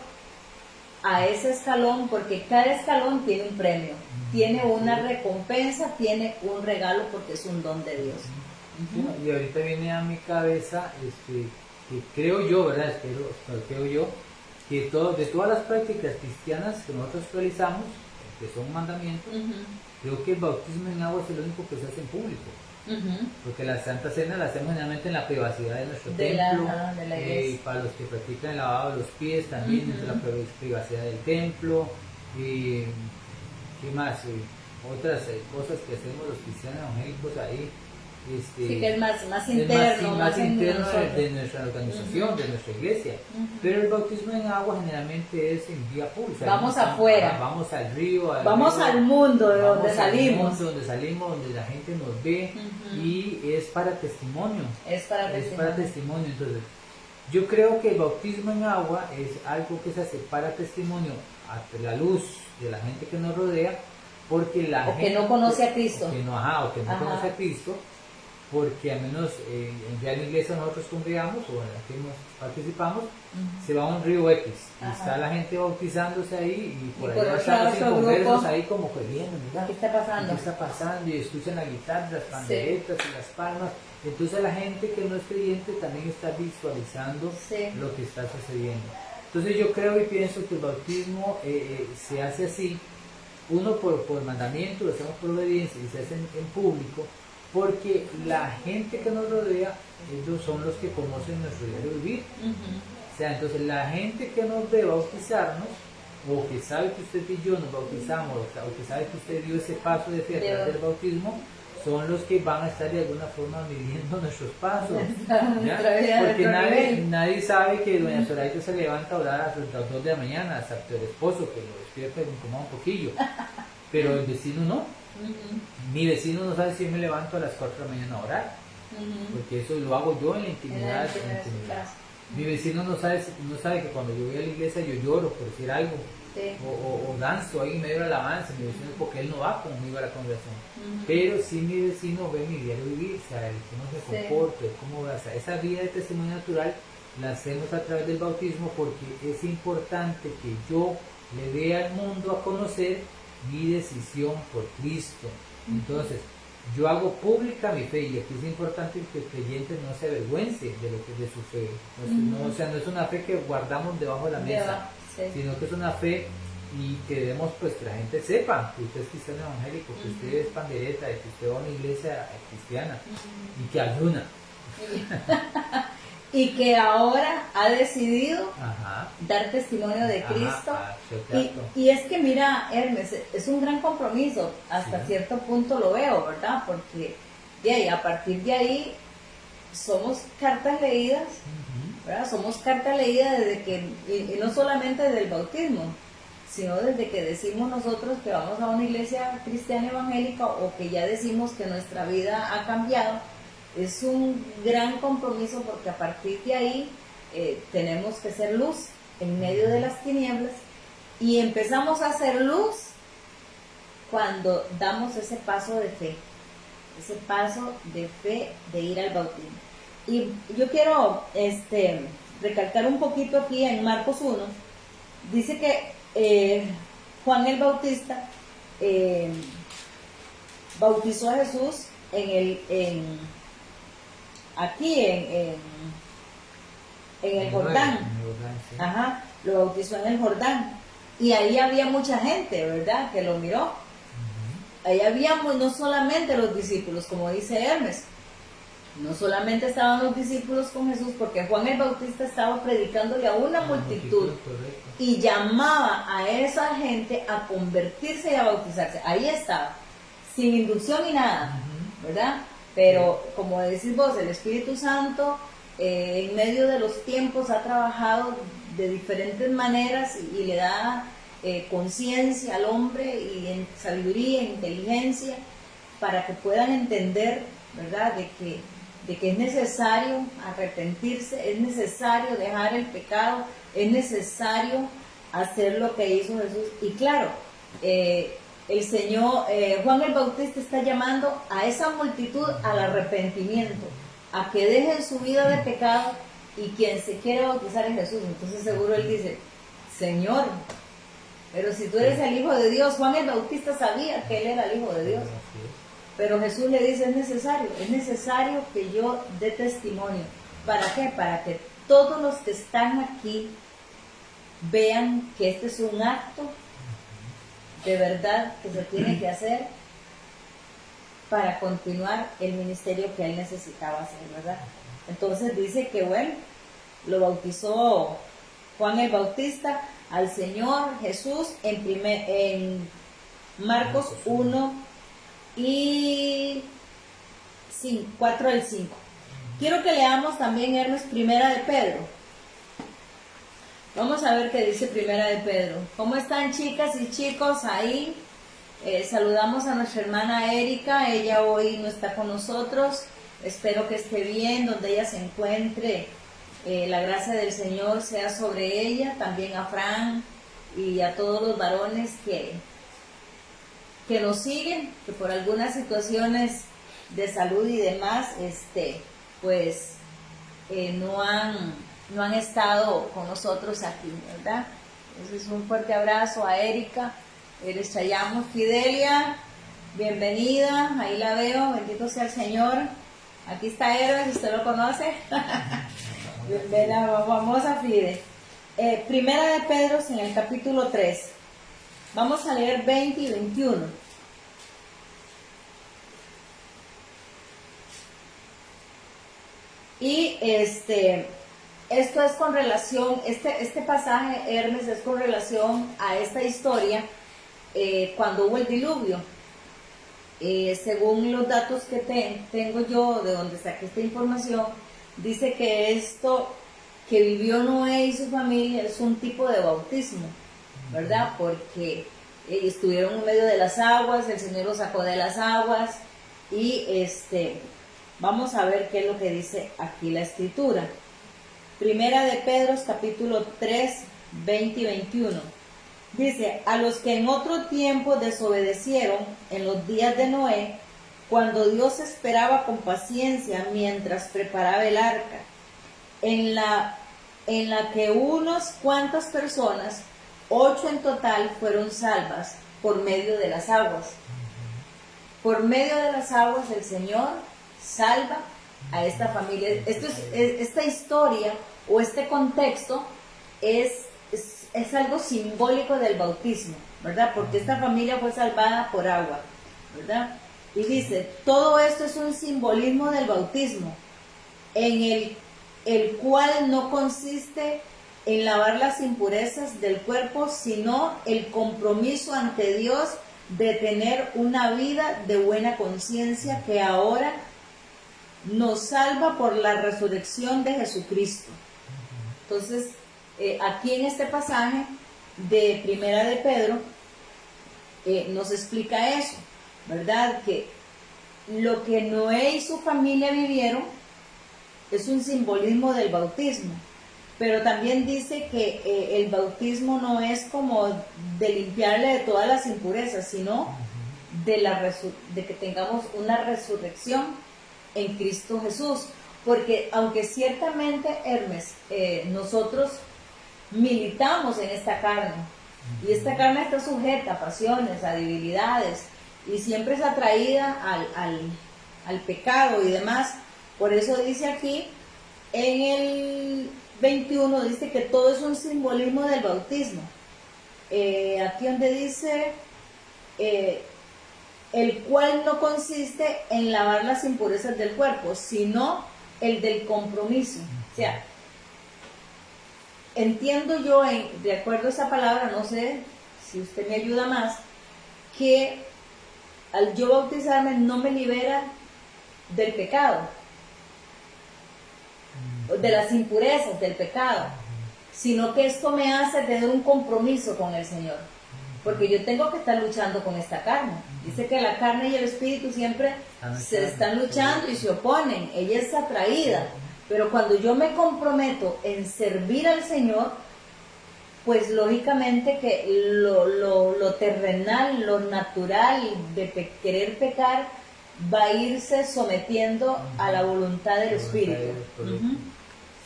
a ese escalón, porque cada escalón tiene un premio, tiene una recompensa, tiene un regalo, porque es un don de Dios. Y ahorita viene a mi cabeza, que creo yo, ¿verdad? Creo yo, que de todas las prácticas cristianas que nosotros realizamos, que son mandamientos, creo que el bautismo en agua es el único que se hace en público. Porque la Santa Cena la hacemos generalmente en la privacidad de nuestro templo, y para los que practican el lavado de los pies también en la privacidad del templo, y ¿qué más? Otras cosas que hacemos los cristianos evangélicos ahí. Sí, que es más interno, más interno de nuestra organización, de nuestra iglesia. Pero el bautismo en agua generalmente es en vía pública. Vamos afuera. Vamos al río. Al mundo de donde salimos. Donde la gente nos ve, y es para testimonio. Es para testimonio. Entonces, yo creo que el bautismo en agua es algo que se hace para testimonio ante la luz de la gente que nos rodea, porque gente que no conoce a Cristo. O que no conoce a Cristo. Porque al menos ya en la iglesia nosotros congregamos, o en la que participamos, se va a un río X, y está la gente bautizándose ahí, y por ahí estamos sin conversos ahí como que viendo, ¿qué está pasando? ¿Qué está pasando? Y escuchan la guitarra, las panderetas y las palmas. Entonces la gente que no es creyente también está visualizando lo que está sucediendo. Entonces yo creo y pienso que el bautismo se hace así, uno por mandamiento, lo hacemos por obediencia, y se hace en público, porque la gente que nos rodea, ellos son los que conocen nuestro diario vivir. O sea, entonces la gente que nos ve bautizarnos, o que sabe que usted y yo nos bautizamos, o que sabe que usted dio ese paso de fe a través del bautismo, son los que van a estar de alguna forma midiendo nuestros pasos, ¿ya? Porque nadie sabe que doña Zoraida se levanta a orar a las 2 de la mañana, hasta el esposo que lo despierta y me incomoda un poquillo, pero el vecino no. Mi vecino no sabe si yo me levanto a las 4 de la mañana a orar, porque eso lo hago yo en la intimidad. Mi vecino no sabe que cuando yo voy a la iglesia yo lloro por decir algo, o danzo ahí en medio de la alabanza, mi vecino, porque él no va conmigo a la congregación, pero sí mi vecino ve mi diario vivir, o sea, cómo se comporta, cómo va, o sea, esa vida de testimonio natural la hacemos a través del bautismo, porque es importante que yo le dé al mundo a conocer mi decisión por Cristo. Entonces, yo hago pública mi fe, y aquí es importante que el creyente no se avergüence de su fe. No, o sea, no es una fe que guardamos debajo de la mesa, sino que es una fe y queremos pues que la gente sepa que usted es cristiano evangélico, que usted es pandereta, que usted va a una iglesia cristiana y que ayuna. Y que ahora ha decidido dar testimonio de Cristo. Y es que mira, Hermes, es un gran compromiso, hasta cierto punto lo veo, ¿verdad? Porque de ahí, a partir de ahí somos cartas leídas, ¿verdad? Somos cartas leídas desde que, y no solamente desde el bautismo, sino desde que decimos nosotros que vamos a una iglesia cristiana evangélica, o que ya decimos que nuestra vida ha cambiado. Es un gran compromiso, porque a partir de ahí tenemos que ser luz en medio de las tinieblas, y empezamos a hacer luz cuando damos ese paso de fe, de ir al bautismo. Y yo quiero recalcar un poquito aquí en Marcos 1, dice que Juan el Bautista bautizó a Jesús aquí en el Jordán. Lo bautizó en el Jordán, y ahí había mucha gente, ¿verdad?, que lo miró. Ahí habíamos no solamente los discípulos, como dice Hermes, no solamente estaban los discípulos con Jesús, porque Juan el Bautista estaba predicándole a una multitud y llamaba a esa gente a convertirse y a bautizarse. Ahí estaba, sin inducción ni nada, ¿verdad? Pero como decís vos, el Espíritu Santo en medio de los tiempos ha trabajado de diferentes maneras, y le da conciencia al hombre, y en sabiduría e inteligencia, para que puedan entender, ¿verdad?, de que es necesario arrepentirse, es necesario dejar el pecado, es necesario hacer lo que hizo Jesús. Y claro, el Señor, Juan el Bautista está llamando a esa multitud al arrepentimiento, a que dejen su vida de pecado, y quien se quiere bautizar en Jesús. Entonces seguro él dice: Señor, pero si tú eres el Hijo de Dios. Juan el Bautista sabía que él era el Hijo de Dios, pero Jesús le dice: es necesario que yo dé testimonio. ¿Para qué? Para que todos los que están aquí vean que este es un acto de verdad que se tiene que hacer para continuar el ministerio que él necesitaba hacer, ¿verdad? Entonces dice que, bueno, lo bautizó Juan el Bautista al Señor Jesús en Marcos 1 y 4 al 5. Quiero que leamos también, Hermes, Primera de Pedro. Vamos a ver qué dice Primera de Pedro. ¿Cómo están, chicas y chicos ahí? Saludamos a nuestra hermana Erika. Ella hoy no está con nosotros. Espero que esté bien donde ella se encuentre. La gracia del Señor sea sobre ella. También a Fran y a todos los varones que nos siguen, que por algunas situaciones de salud y demás, pues no han estado con nosotros aquí, ¿verdad? Entonces un fuerte abrazo a Erika, les traemos Fidelia, bienvenida, ahí la veo, bendito sea el Señor. Aquí está Hermes, usted lo conoce. Vamos a Fide. Primera de Pedro, en el capítulo 3. Vamos a leer 20 y 21. Y esto es con relación, este pasaje, Hermes, es con relación a esta historia cuando hubo el diluvio. Según los datos que tengo yo, de donde saqué esta información, dice que esto que vivió Noé y su familia es un tipo de bautismo, ¿verdad? Porque estuvieron en medio de las aguas, el Señor los sacó de las aguas y vamos a ver qué es lo que dice aquí la Escritura. Primera de Pedro, capítulo 3, 20 y 21. Dice, a los que en otro tiempo desobedecieron en los días de Noé, cuando Dios esperaba con paciencia mientras preparaba el arca, en la que unas cuantas personas, 8 en total, fueron salvas por medio de las aguas. Por medio de las aguas el Señor salva a esta familia. Esta historia o este contexto es algo simbólico del bautismo, ¿verdad? Porque esta familia fue salvada por agua, ¿verdad? Y dice, todo esto es un simbolismo del bautismo, en el cual no consiste en lavar las impurezas del cuerpo, sino el compromiso ante Dios de tener una vida de buena conciencia que ahora nos salva por la resurrección de Jesucristo. Entonces, aquí en este pasaje de Primera de Pedro nos explica eso, ¿verdad? Que lo que Noé y su familia vivieron es un simbolismo del bautismo, pero también dice que el bautismo no es como de limpiarle de todas las impurezas, sino de que tengamos una resurrección en Cristo Jesús. Porque aunque ciertamente, Hermes, nosotros militamos en esta carne, y esta carne está sujeta a pasiones, a debilidades, y siempre es atraída al pecado y demás. Por eso dice aquí, en el 21, dice que todo es un simbolismo del bautismo. Aquí donde dice, el cual no consiste en lavar las impurezas del cuerpo, sino el del compromiso. O sea, entiendo yo, de acuerdo a esa palabra, no sé si usted me ayuda más, que al yo bautizarme no me libera del pecado, de las impurezas del pecado, sino que esto me hace tener un compromiso con el Señor, porque yo tengo que estar luchando con esta carne. Dice que la carne y el espíritu siempre se están luchando y se oponen, ella es atraída, pero cuando yo me comprometo en servir al Señor, pues lógicamente que lo terrenal, lo natural de querer pecar va a irse sometiendo a la voluntad del espíritu.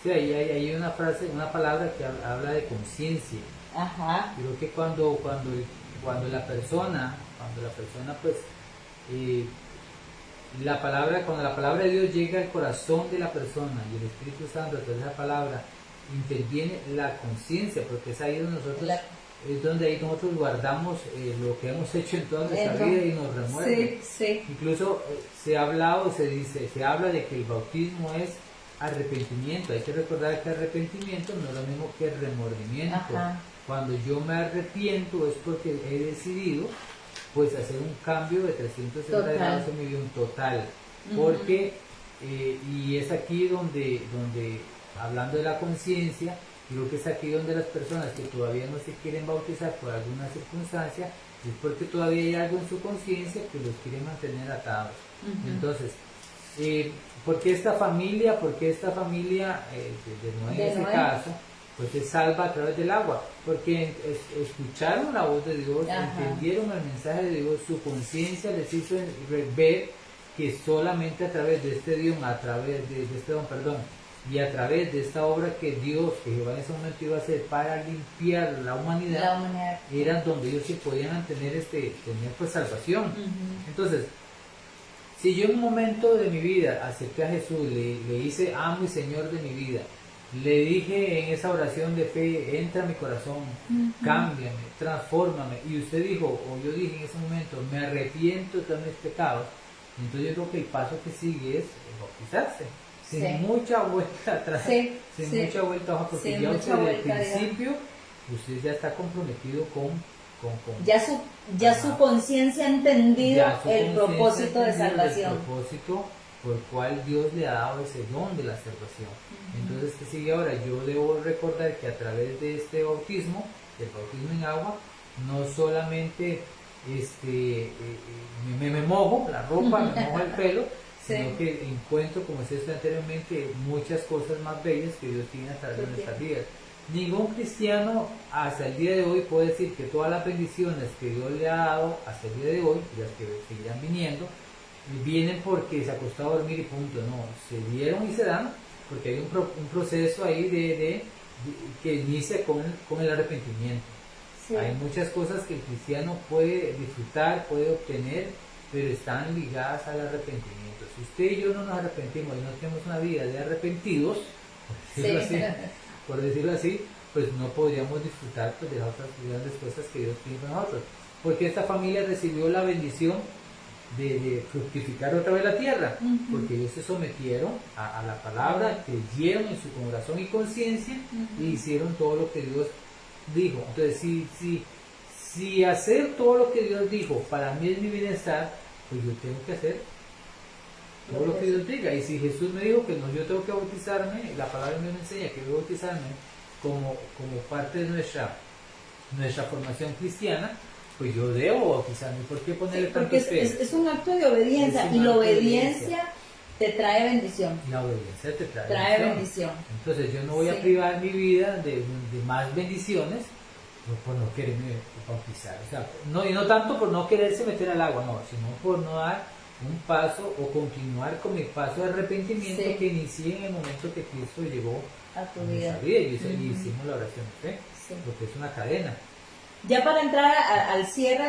Sí, ahí hay una frase, una palabra que habla de conciencia. Ajá. Creo que cuando la persona pues cuando la palabra de Dios llega al corazón de la persona y el Espíritu Santo a través de esa palabra interviene la conciencia, porque es ahí donde nosotros guardamos lo que hemos hecho en toda nuestra vida y nos remueve. Sí. Incluso se ha hablado, se habla de que el bautismo es arrepentimiento. Hay que recordar que arrepentimiento no es lo mismo que remordimiento. Ajá. Cuando yo me arrepiento es porque he decidido pues hacer un cambio de 360 grados en mi vida, un total. Porque, y es aquí donde hablando de la conciencia, creo que es aquí donde las personas que todavía no se quieren bautizar por alguna circunstancia, es porque todavía hay algo en su conciencia que los quiere mantener atados. Entonces, ¿por qué esta familia? De Noé en ese caso, pues se salva a través del agua, porque escucharon la voz de Dios, entendieron el mensaje de Dios, su conciencia les hizo ver que solamente a través de este don, y a través de esta obra que Jehová en ese momento iba a hacer para limpiar la humanidad, eran donde ellos se podían tener pues salvación. Entonces, si yo en un momento de mi vida acepté a Jesús, le hice amo y Señor de mi vida, le dije en esa oración de fe, entra a mi corazón, cámbiame, transfórmame, y usted dijo, o yo dije en ese momento, me arrepiento de todos mis pecados, entonces yo creo que el paso que sigue es bautizarse. sin Sí. mucha vuelta atrás, Sí, sin sí. mucha vuelta abajo, porque Sin ya mucha usted desde el vuelta, digamos. principio, usted ya está comprometido con Ya su conciencia ha entendido ya su el conciencia propósito de entendido el salvación. propósito por el cual Dios le ha dado ese don de la salvación. Entonces, ¿qué sigue ahora? Yo debo recordar que a través de este bautismo, el bautismo en agua, no solamente me mojo la ropa, me mojo el pelo, Sí. sino que encuentro, como decía usted anteriormente, muchas cosas más bellas que Dios tiene a través de nuestras vidas. Ningún cristiano hasta el día de hoy puede decir que todas las bendiciones que Dios le ha dado hasta el día de hoy, y las que seguirán viniendo, vienen porque se acostó a dormir y punto. No, se dieron y se dan porque hay un proceso ahí que inicia con el arrepentimiento. Sí. Hay muchas cosas que el cristiano puede disfrutar, puede obtener, pero están ligadas al arrepentimiento. Si usted y yo no nos arrepentimos y no tenemos una vida de arrepentidos, por decirlo así, pues no podríamos disfrutar pues, de las otras grandes cosas que Dios tiene para nosotros. Porque esta familia recibió la bendición de fructificar otra vez la tierra, porque ellos se sometieron a la palabra, creyeron en su corazón y conciencia y hicieron todo lo que Dios dijo. Entonces, si hacer todo lo que Dios dijo para mí es mi bienestar, pues yo tengo que hacer todo lo que Dios diga. Y si Jesús me dijo que no, yo tengo que bautizarme, la palabra me enseña que debo bautizarme como parte de nuestra formación cristiana, pues yo debo bautizarme. ¿Por qué ponerle tanto porque es un acto de obediencia, y la obediencia te trae bendición. La obediencia te trae bendición. Entonces yo no voy a privar mi vida de más bendiciones por no quererme bautizar. O sea, y no tanto por no quererse meter al agua, no, sino por no dar un paso o continuar con mi paso de arrepentimiento que inicié en el momento que Cristo llegó a tu vida. vida. Y hicimos la oración de fe, porque es una cadena. Ya para entrar al cierre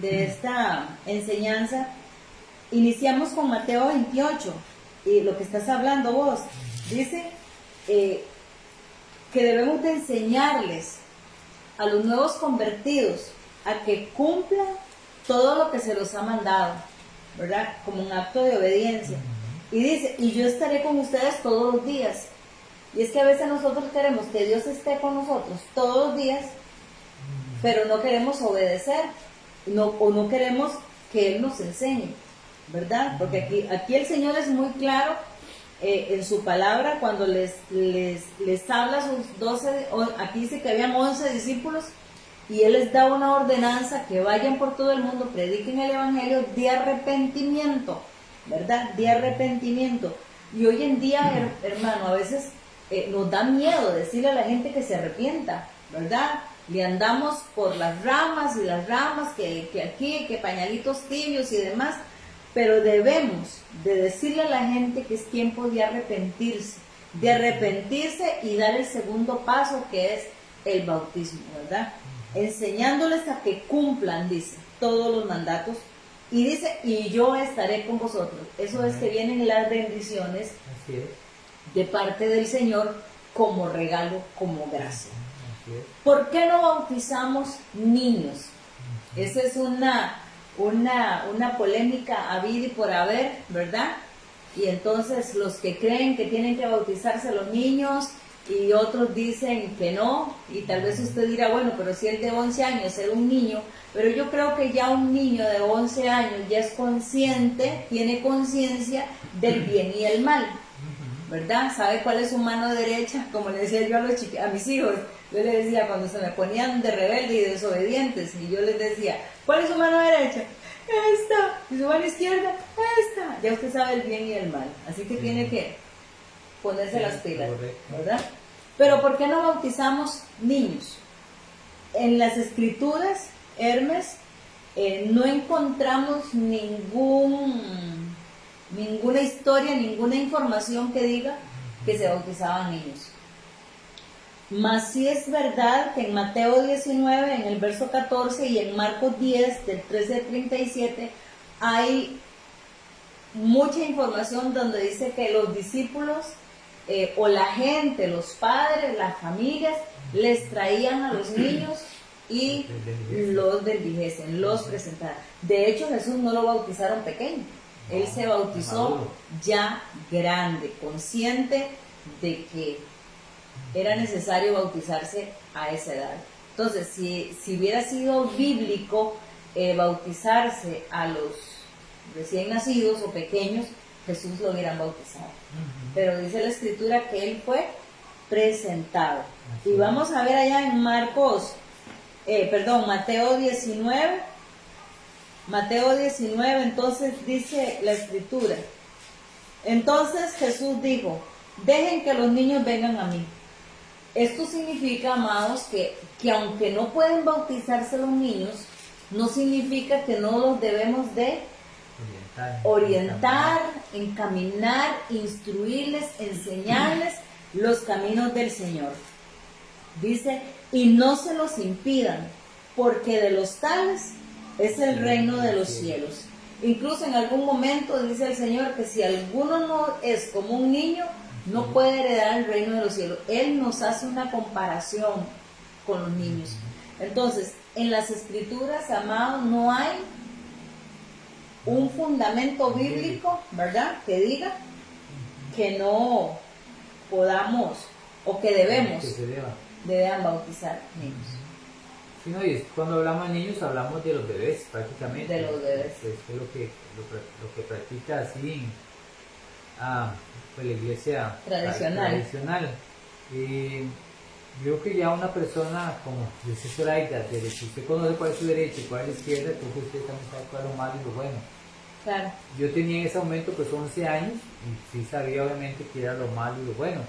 de esta enseñanza, iniciamos con Mateo 28, y lo que estás hablando vos, dice que debemos de enseñarles a los nuevos convertidos a que cumplan todo lo que se los ha mandado, ¿verdad? Como un acto de obediencia. Y dice, y yo estaré con ustedes todos los días. Y es que a veces nosotros queremos que Dios esté con nosotros todos los días, pero no queremos obedecer, o no queremos que Él nos enseñe, ¿verdad? Porque aquí el Señor es muy claro en su palabra cuando les habla a sus 12, aquí dice que habían 11 discípulos, y Él les da una ordenanza que vayan por todo el mundo, prediquen el Evangelio de arrepentimiento, ¿verdad? De arrepentimiento. Y hoy en día, hermano, a veces nos da miedo decirle a la gente que se arrepienta, ¿verdad? Le andamos por las ramas y las ramas, que aquí, que pañalitos tibios y demás, pero debemos de decirle a la gente que es tiempo de arrepentirse y dar el segundo paso, que es el bautismo, ¿verdad? Enseñándoles a que cumplan, dice, todos los mandatos, y dice, y yo estaré con vosotros. Eso es que vienen las bendiciones de parte del Señor como regalo, como gracia. ¿Por qué no bautizamos niños? Esa es una polémica habida y por haber, ¿verdad? Y entonces los que creen que tienen que bautizarse los niños y otros dicen que no, y tal vez usted dirá, bueno, pero si él de 11 años era un niño, pero yo creo que ya un niño de 11 años ya es consciente, tiene conciencia del bien y el mal, ¿verdad? Sabe cuál es su mano derecha, como le decía yo a mis hijos. Yo les decía, cuando se me ponían de rebelde y desobedientes, y yo les decía, ¿cuál es su mano derecha? Esta. ¿Y su mano izquierda? Esta. Ya usted sabe el bien y el mal, así que tiene que ponerse las pilas, ¿verdad? Pero ¿por qué no bautizamos niños? En las escrituras, Hermes, no encontramos ninguna historia, ninguna información que diga que se bautizaban niños. Mas sí es verdad que en Mateo 19, en el verso 14, y en Marcos 10, del 13 al 37, hay mucha información donde dice que los discípulos o la gente, los padres, las familias, les traían a los niños y los bendijesen, los presentaban. De hecho, Jesús no lo bautizaron pequeño, Él se bautizó maduro. ya grande, consciente de que era necesario bautizarse a esa edad. Entonces, si hubiera sido bíblico bautizarse a los recién nacidos o pequeños, Jesús lo hubieran bautizado. Pero dice la escritura que él fue presentado. Así Y es. vamos a ver allá en Mateo 19. Mateo 19, entonces dice la escritura. Entonces Jesús dijo, dejen que los niños vengan a mí. Esto significa, amados, que aunque no pueden bautizarse los niños, no significa que no los debemos de orientar, encaminar, instruirles, enseñarles los caminos del Señor. Dice, y no se los impidan, porque de los tales es el reino de los cielos. Incluso en algún momento dice el Señor que si alguno no es como un niño, no puede heredar el reino de los cielos. Él nos hace una comparación con los niños. Entonces, en las escrituras, amados, no hay un fundamento bíblico, ¿verdad?, que diga que no podamos o que debemos Que se deba. deban bautizar niños. Sí, no, y cuando hablamos de niños hablamos de los bebés prácticamente. De los bebés. Es lo que practica así pues la iglesia tradicional. Yo creo que ya una persona, como dice Zoraida, de que usted conoce cuál es su derecha y cuál es la izquierda, entonces usted también sabe cuál es lo malo y lo bueno. Claro. Yo tenía en ese momento pues 11 años y sí sabía obviamente que era lo malo y lo bueno.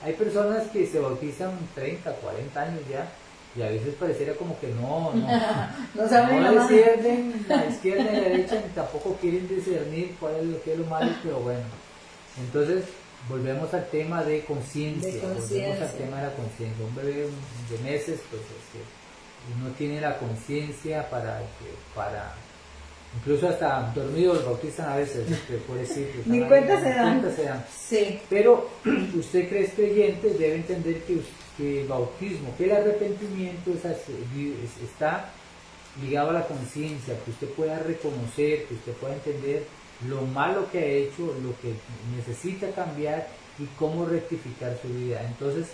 Hay personas que se bautizan 30, 40 años ya y a veces pareciera como que no saben no nada. disciernen la izquierda y la derecha ni tampoco quieren discernir cuál es lo que es lo malo y lo bueno. Entonces volvemos al tema de conciencia, volvemos al tema de la conciencia. Un bebé de meses pues no tiene la conciencia para incluso hasta dormidos los bautizan a veces, por decir, Ni cuenta se dan. Sí. Pero usted que es creyente debe entender que el bautismo, que el arrepentimiento está ligado a la conciencia, que usted pueda reconocer, que usted pueda entender lo malo que ha hecho, lo que necesita cambiar y cómo rectificar su vida. Entonces,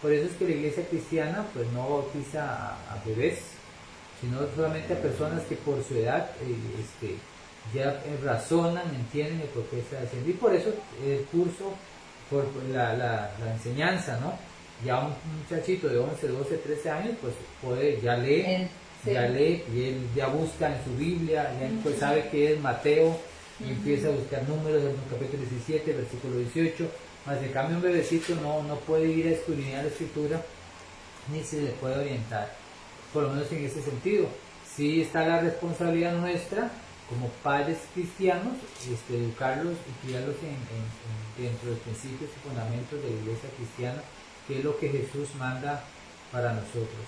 por eso es que la iglesia cristiana pues no bautiza a bebés, sino solamente a personas que por su edad ya razonan, entienden el por qué está haciendo. Y por eso el curso, por la enseñanza, ¿no? Ya un muchachito de 11, 12, 13 años, pues ya lee y él ya busca en su Biblia, ya pues sabe que es Mateo, y empieza a buscar números en el capítulo 17, versículo 18, más de cambio un bebecito no puede ir a escudriñar la escritura, ni se le puede orientar, por lo menos en ese sentido. Sí está la responsabilidad nuestra, como padres cristianos, educarlos y criarlos dentro de los principios y fundamentos de la iglesia cristiana, que es lo que Jesús manda para nosotros.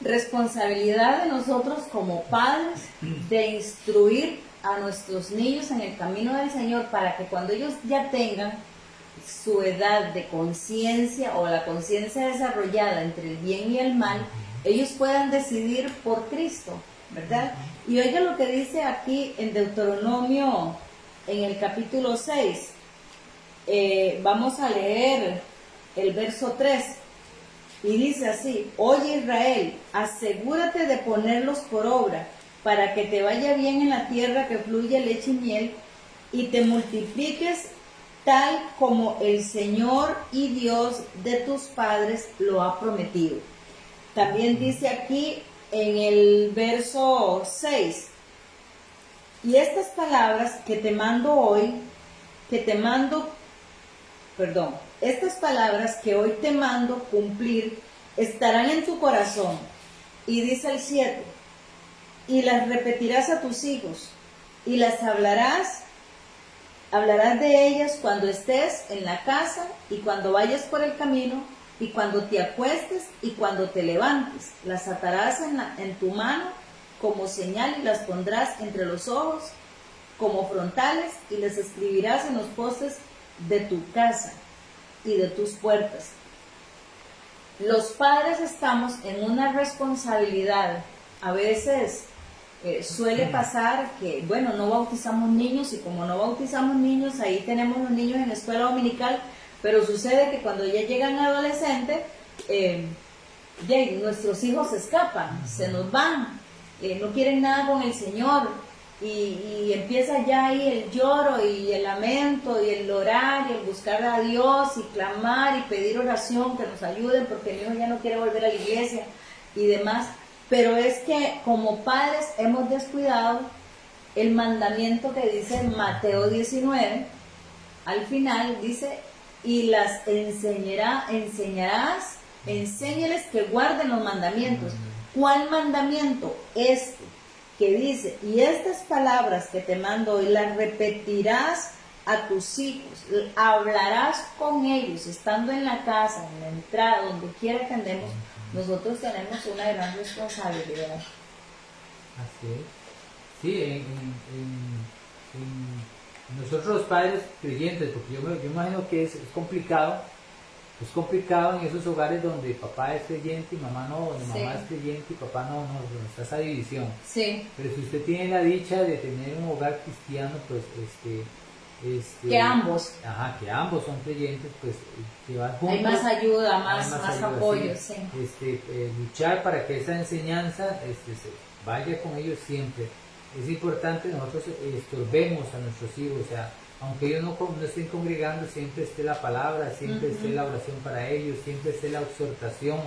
Responsabilidad de nosotros como padres de instruir a nuestros niños en el camino del Señor para que cuando ellos ya tengan su edad de conciencia o la conciencia desarrollada entre el bien y el mal, ellos puedan decidir por Cristo, ¿verdad? Y oiga lo que dice aquí en Deuteronomio, en el capítulo 6. Vamos a leer el verso 3. Y dice así: oye Israel, asegúrate de ponerlos por obra, para que te vaya bien en la tierra que fluye leche y miel, y te multipliques tal como el Señor y Dios de tus padres lo ha prometido. También dice aquí en el verso 6, y estas palabras que te mando hoy, estas palabras que hoy te mando cumplir estarán en tu corazón. Y dice el 7, y las repetirás a tus hijos, y las hablarás de ellas cuando estés en la casa, y cuando vayas por el camino, y cuando te acuestes, y cuando te levantes. Las atarás en tu mano como señal, y las pondrás entre los ojos como frontales, y las escribirás en los postes de tu casa y de tus puertas. Los padres estamos en una responsabilidad a veces suele pasar que, bueno, no bautizamos niños, y como no bautizamos niños, ahí tenemos los niños en la escuela dominical, pero sucede que cuando ya llegan adolescentes, ya nuestros hijos se escapan, se nos van, no quieren nada con el Señor, y empieza ya ahí el lloro y el lamento y el orar y el buscar a Dios y clamar y pedir oración que nos ayuden porque el hijo ya no quiere volver a la iglesia y demás. Pero es que como padres hemos descuidado el mandamiento que dice Mateo 19, al final dice, y las enseñarás, enséñales que guarden los mandamientos. ¿Cuál mandamiento? Este, que dice, y estas palabras que te mando hoy las repetirás a tus hijos, hablarás con ellos, estando en la casa, en la entrada, donde quiera que andemos. Nosotros tenemos una gran responsabilidad. Así es. Sí, nosotros los padres creyentes, porque yo imagino que es complicado en esos hogares donde papá es creyente y mamá no, donde mamá es creyente y papá no, donde está esa división. Sí. Pero si usted tiene la dicha de tener un hogar cristiano, pues que ambos son creyentes, pues que van juntos. Hay más ayuda, más ayuda, apoyo, sí. Luchar para que esa enseñanza se vaya con ellos siempre. Es importante nosotros estorbemos a nuestros hijos, o sea, aunque ellos no estén congregando, siempre esté la palabra, siempre esté la oración para ellos, siempre esté la exhortación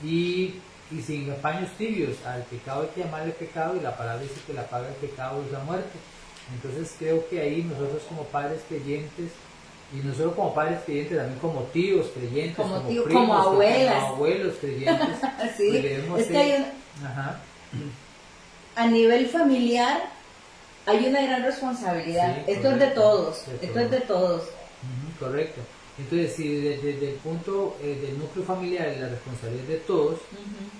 y sin paños tibios. Al pecado hay que llamarle pecado, y la palabra dice que la paga del pecado es la muerte. Entonces creo que ahí nosotros como padres creyentes, y no solo como padres creyentes, también como tíos creyentes, como primos, como abuelas, como abuelos creyentes, sí, pues debemos es que hay a nivel familiar hay una gran responsabilidad. Sí, esto es de todos, esto es de todos. Correcto. Entonces, si desde el punto del núcleo familiar la responsabilidad es de todos,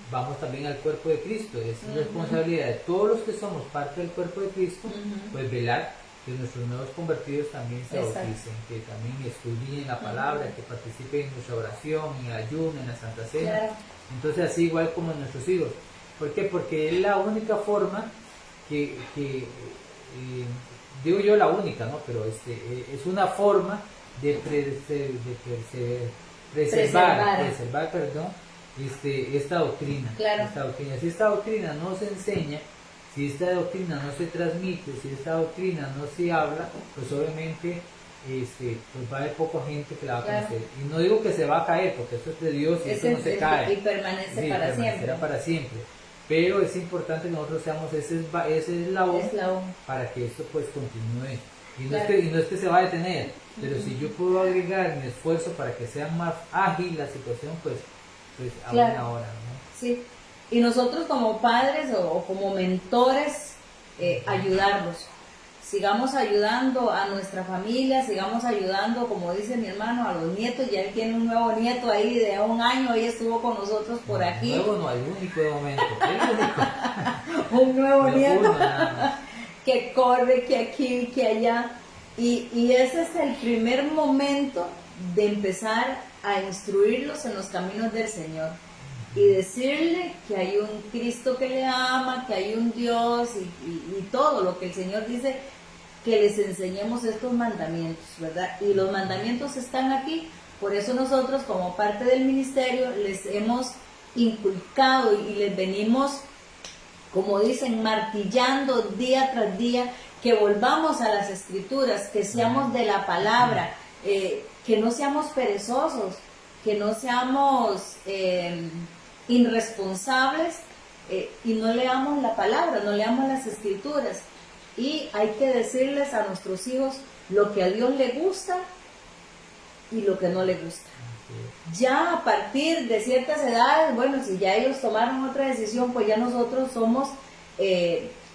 vamos también al cuerpo de Cristo. Es responsabilidad de todos los que somos parte del cuerpo de Cristo, pues velar que nuestros nuevos convertidos también se bauticen, que también escudriñen la palabra, que participen en nuestra oración, en el ayuno, en la Santa Cena. Claro. Entonces, así igual como nuestros hijos. ¿Por qué? Porque es la única forma que digo yo la única, ¿no? Pero es una forma de preservar esta doctrina. Claro. Esta doctrina. Si esta doctrina no se enseña, si esta doctrina no se transmite, si esta doctrina no se habla, pues obviamente pues va a haber poca gente que la va a conocer. Y no digo que se va a caer, porque esto es de Dios y esto no se cae. Y permanecerá para siempre. Pero es importante que nosotros seamos ese eslabón para que esto pues continúe. Y no, claro. no es que se va a detener, pero si yo puedo agregar mi esfuerzo para que sea más ágil la situación, pues a claro. buena hora, ¿no? Sí. Y nosotros como padres o como mentores, ayudarlos. Sigamos ayudando a nuestra familia, sigamos ayudando, como dice mi hermano, a los nietos. Ya él tiene un nuevo nieto ahí de 1 año, ahí estuvo con nosotros por aquí. Nuevo no, el único de momento, el único. Un nuevo nieto uno, nada más. que corre, que aquí, que allá. Y ese es el primer momento de empezar a instruirlos en los caminos del Señor. Y decirle que hay un Cristo que le ama, que hay un Dios y todo lo que el Señor dice, que les enseñemos estos mandamientos, ¿verdad? Y los mandamientos están aquí, por eso nosotros como parte del ministerio les hemos inculcado y les venimos, como dicen, martillando día tras día, que volvamos a las Escrituras, que seamos de la palabra, que no seamos perezosos, que no seamos irresponsables y no leamos la palabra, no leamos las Escrituras. Y hay que decirles a nuestros hijos lo que a Dios le gusta y lo que no le gusta. Ya a partir de ciertas edades, bueno, si ya ellos tomaron otra decisión, pues ya nosotros somos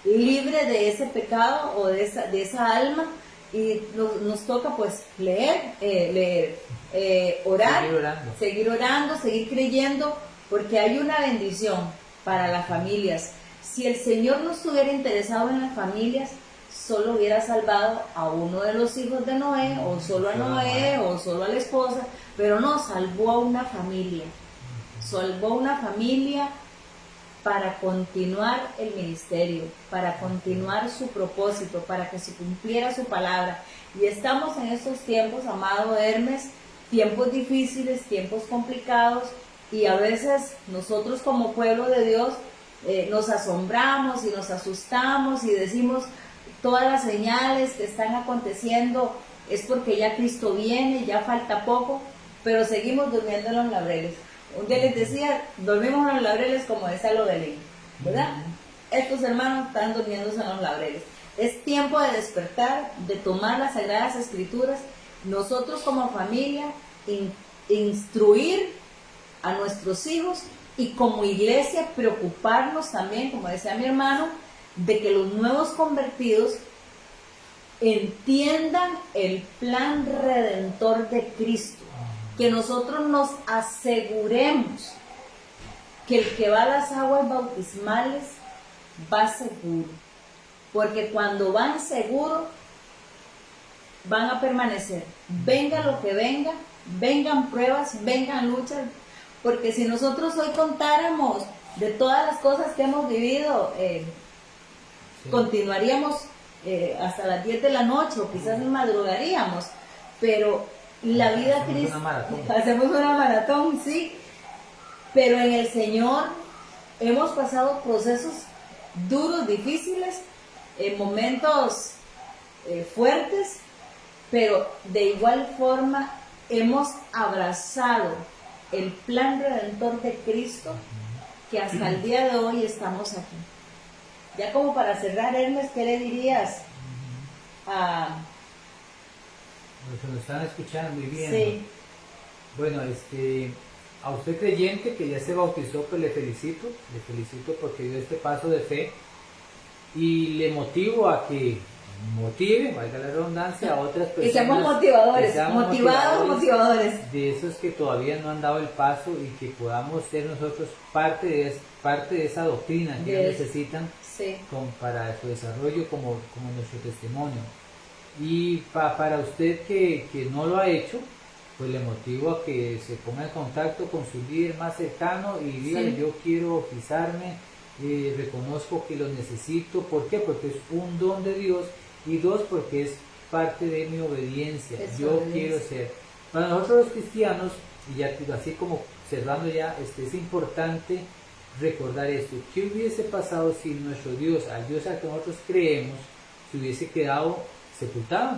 libres de ese pecado o de esa alma, y nos toca pues leer, orar, seguir orando, seguir creyendo, porque hay una bendición para las familias. Si el Señor no estuviera interesado en las familias, solo hubiera salvado a uno de los hijos de Noé, o solo a Noé, o solo a la esposa, pero no, salvó a una familia. Salvó a una familia para continuar el ministerio, para continuar su propósito, para que se cumpliera su palabra. Y estamos en estos tiempos, amado Hermes, tiempos difíciles, tiempos complicados, y a veces nosotros como pueblo de Dios nos asombramos y nos asustamos y decimos todas las señales que están aconteciendo es porque ya Cristo viene, ya falta poco, pero seguimos durmiendo en los laureles. Un día les decía, dormimos en los laureles como decía lo de Belén, ¿verdad? Estos hermanos están durmiéndose en los laureles. Es tiempo de despertar, de tomar las Sagradas Escrituras, nosotros como familia, instruir a nuestros hijos y como iglesia preocuparnos también, como decía mi hermano, de que los nuevos convertidos entiendan el plan redentor de Cristo, que nosotros nos aseguremos que el que va a las aguas bautismales va seguro, porque cuando van seguro van a permanecer, venga lo que venga, vengan pruebas, vengan luchas, porque si nosotros hoy contáramos de todas las cosas que hemos vivido, continuaríamos hasta las 10 de la noche o quizás madrugaríamos, pero la vida cristiana, hacemos una maratón, sí, pero en el Señor hemos pasado procesos duros, difíciles, momentos fuertes, pero de igual forma hemos abrazado el plan redentor de Cristo, que hasta el día de hoy estamos aquí. Ya como para cerrar, Hermes, ¿qué le dirías a los que nos están escuchando y viendo? Sí. Bueno, a usted creyente que ya se bautizó, pues le felicito porque dio este paso de fe, y le motivo a que motive, valga la redundancia, a otras personas. Que seamos motivadores, motivadores. De esos que todavía no han dado el paso, y que podamos ser nosotros parte de esa doctrina que ellos necesitan, sí, para su desarrollo como nuestro testimonio. Y para usted que no lo ha hecho, pues le motivo a que se ponga en contacto con su líder más cercano y diga, sí, yo quiero bautizarme, reconozco que lo necesito. ¿Por qué? Porque es un don de Dios, y dos, porque es parte de mi obediencia. Yo quiero ser. Para nosotros los cristianos, y ya así como cerrando ya, es importante recordar esto: ¿qué hubiese pasado si nuestro Dios, al Dios al que nosotros creemos, se hubiese quedado sepultado?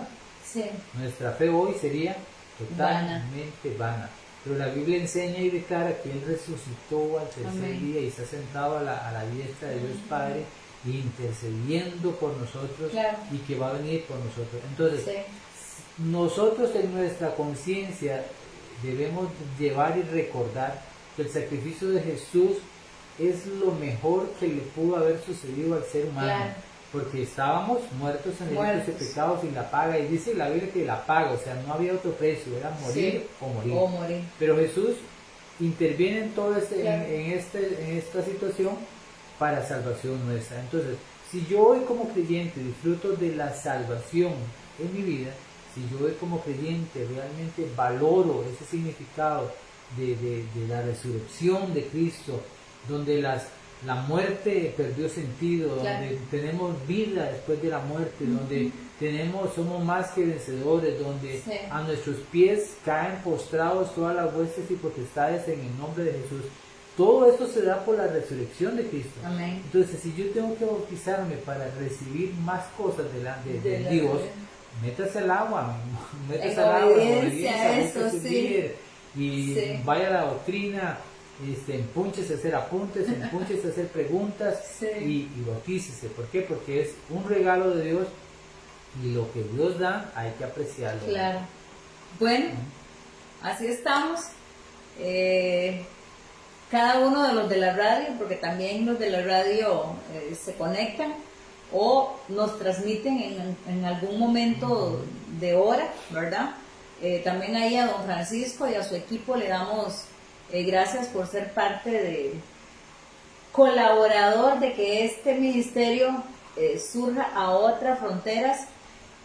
Sí. Nuestra fe hoy sería totalmente vana. Pero la Biblia enseña y declara que Él resucitó al tercer día y está sentado a la diestra de Dios Padre, intercediendo por nosotros, claro, y que va a venir por nosotros. Entonces, sí, nosotros en nuestra conciencia debemos llevar y recordar que el sacrificio de Jesús es lo mejor que le pudo haber sucedido al ser humano. Claro. Porque estábamos muertos en delitos y pecados, y la paga, y dice la Biblia que la paga, o sea, no había otro precio, era morir, sí, o morir. Pero Jesús interviene en todo claro, en esta situación para salvación nuestra. Entonces, si yo hoy como creyente disfruto de la salvación en mi vida, si yo hoy como creyente realmente valoro ese significado de la resurrección de Cristo, donde la muerte perdió sentido, claro, donde tenemos vida después de la muerte, donde somos más que vencedores, donde sí, a nuestros pies caen postrados todas las huestes y potestades en el nombre de Jesús. Todo esto se da por la resurrección de Cristo. Amén. Entonces, si yo tengo que bautizarme para recibir más cosas de Dios, métase al agua, métase al agua, eso, sí, y sí, vaya a la doctrina, empúnchese a hacer apuntes, empúnchese a hacer preguntas, sí, y bautícese. ¿Por qué? Porque es un regalo de Dios, y lo que Dios da hay que apreciarlo. Claro. Bueno, así estamos. Cada uno de los de la radio, porque también los de la radio se conectan o nos transmiten en algún momento de hora, ¿verdad? También ahí a don Francisco y a su equipo le damos gracias por ser parte de colaborador de que este ministerio surja a otras fronteras,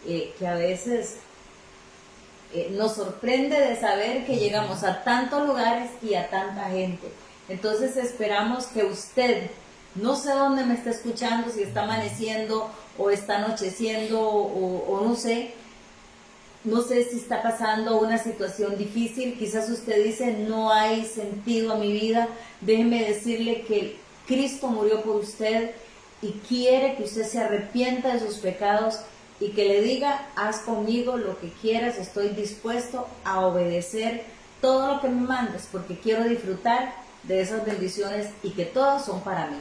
que a veces nos sorprende de saber que llegamos a tantos lugares y a tanta gente. Entonces esperamos que usted No sé dónde me está escuchando, si está amaneciendo o está anocheciendo o no sé. No sé si está pasando una situación difícil. Quizás usted dice, no hay sentido a mi vida. Déjeme decirle que Cristo murió por usted y quiere que usted se arrepienta de sus pecados y que le diga, haz conmigo lo que quieras, estoy dispuesto a obedecer todo lo que me mandes porque quiero disfrutar de esas bendiciones y que todas son para mí,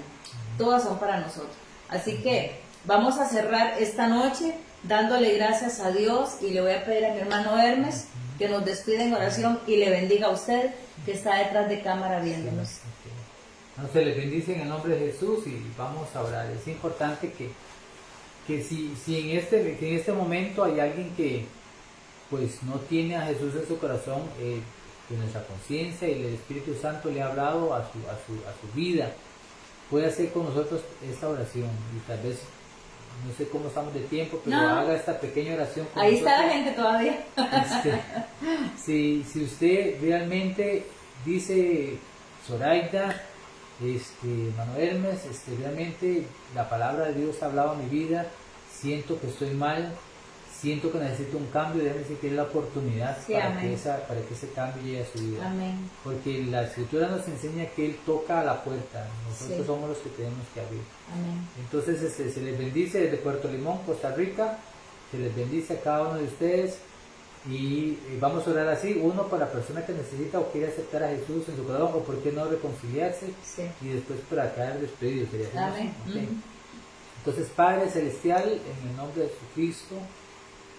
todas son para nosotros. Así que vamos a cerrar esta noche dándole gracias a Dios y le voy a pedir a mi hermano Hermes que nos despida en oración y le bendiga a usted que está detrás de cámara viéndonos. No, se les bendice en el nombre de Jesús y vamos a orar. Es importante que si en este momento hay alguien que pues no tiene a Jesús en su corazón, que nuestra conciencia y el Espíritu Santo le ha hablado a su vida, puede hacer con nosotros esta oración y tal vez, no sé cómo estamos de tiempo, pero haga esta pequeña oración con ahí nosotros. está la gente todavía. Si usted realmente dice, Zoraida, Mano Hermes, realmente la palabra de Dios ha hablado a mi vida, siento que estoy mal, siento que necesito un cambio, déjeme decir que es la oportunidad para que ese cambio llegue a su vida. Amén. Porque la Escritura nos enseña que Él toca a la puerta, nosotros somos los que tenemos que abrir. Amén. Entonces se les bendice desde Puerto Limón, Costa Rica, se les bendice a cada uno de ustedes y vamos a orar así, uno para la persona que necesita o quiere aceptar a Jesús en su corazón o por qué no reconciliarse y después para caer despedido. Amén. Okay. Entonces, Padre Celestial, en el nombre de Jesucristo,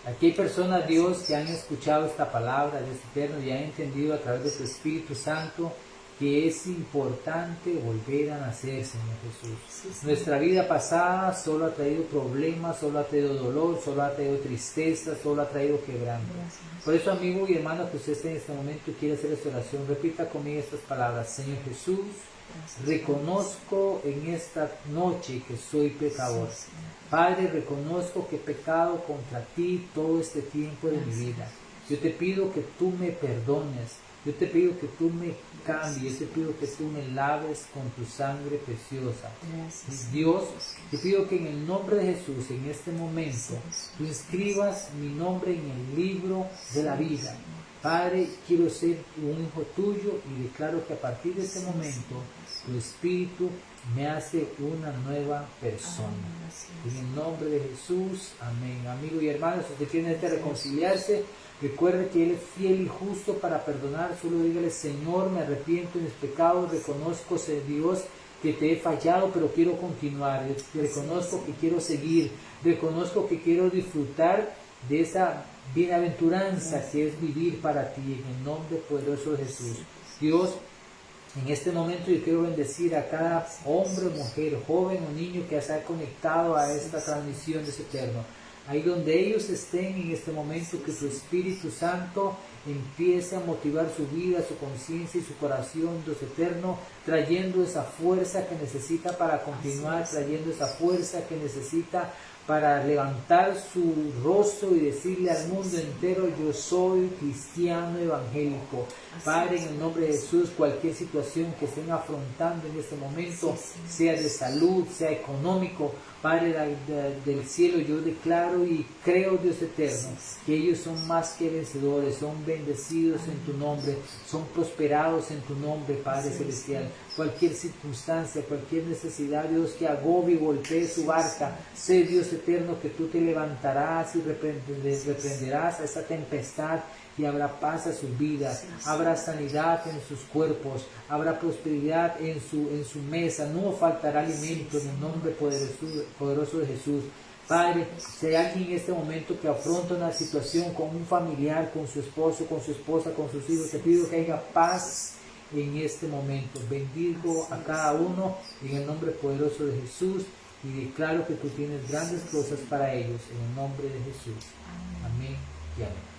aquí hay personas, Dios, que han escuchado esta palabra, Dios eterno, y han entendido a través de tu Espíritu Santo que es importante volver a nacer, Señor Jesús. Nuestra vida pasada solo ha traído problemas, solo ha traído dolor, solo ha traído tristeza, solo ha traído quebranto. Por eso, amigo y hermano, que usted esté en este momento y quiere hacer esta oración, repita conmigo estas palabras. Señor Jesús, reconozco en esta noche que soy pecador. Padre, reconozco que he pecado contra ti todo este tiempo de mi vida. Yo te pido que tú me perdones. Yo te pido que tú me cambies. Yo te pido que tú me laves con tu sangre preciosa. Dios, te pido que en el nombre de Jesús, en este momento, tú inscribas mi nombre en el libro de la vida. Padre, quiero ser un hijo tuyo y declaro que a partir de este momento tu Espíritu me hace una nueva persona. En el nombre de Jesús, amén. Amigo y hermano, si usted tiene que reconciliarse, recuerde que Él es fiel y justo para perdonar. Solo dígale, Señor, me arrepiento de mis pecados, reconozco, Dios, que te he fallado, pero quiero continuar. Reconozco que quiero seguir, reconozco que quiero disfrutar de esa bienaventuranza que es vivir para ti, en el nombre poderoso de Jesús. Dios, en este momento yo quiero bendecir a cada hombre, mujer, joven o niño que se ha conectado a esta transmisión de ese Eterno. Ahí donde ellos estén en este momento, que tu Espíritu Santo empiece a motivar su vida, su conciencia y su corazón, Dios eterno, trayendo esa fuerza que necesita para continuar, trayendo esa fuerza que necesita para levantar su rostro y decirle al mundo entero, yo soy cristiano evangélico. Padre, en el nombre de Jesús, cualquier situación que estén afrontando en este momento, sea de salud, sea económico, Padre del cielo, yo declaro y creo, Dios eterno, que ellos son más que vencedores, son bendecidos en tu nombre, son prosperados en tu nombre, Padre celestial. Cualquier circunstancia, cualquier necesidad, Dios, que agobie y golpee su barca, sé, Dios eterno, que tú te levantarás y reprenderás a esa tempestad y habrá paz a sus vidas, habrá sanidad en sus cuerpos, habrá prosperidad en su mesa, no faltará alimento en el nombre poderoso de Jesús. Padre, si hay alguien en este momento que afronta una situación con un familiar, con su esposo, con su esposa, con sus hijos, te pido que haya paz en este momento. Bendigo a cada uno en el nombre poderoso de Jesús y declaro que tú tienes grandes cosas para ellos en el nombre de Jesús. Amén y amén.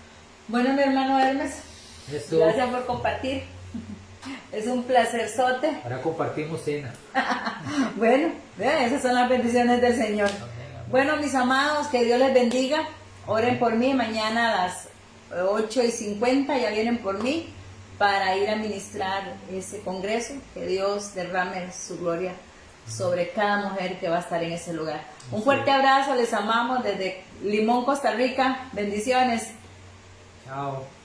Bueno, mi hermano Hermes, gracias por compartir. Es un placerzote. Ahora compartimos cena. Bueno, esas son las bendiciones del Señor. Amén, amén. Bueno, mis amados, que Dios les bendiga. Oren por mí. Mañana a las 8:50 ya vienen por mí para ir a ministrar ese congreso. Que Dios derrame su gloria sobre cada mujer que va a estar en ese lugar. Un fuerte abrazo, les amamos desde Limón, Costa Rica. Bendiciones. Chao.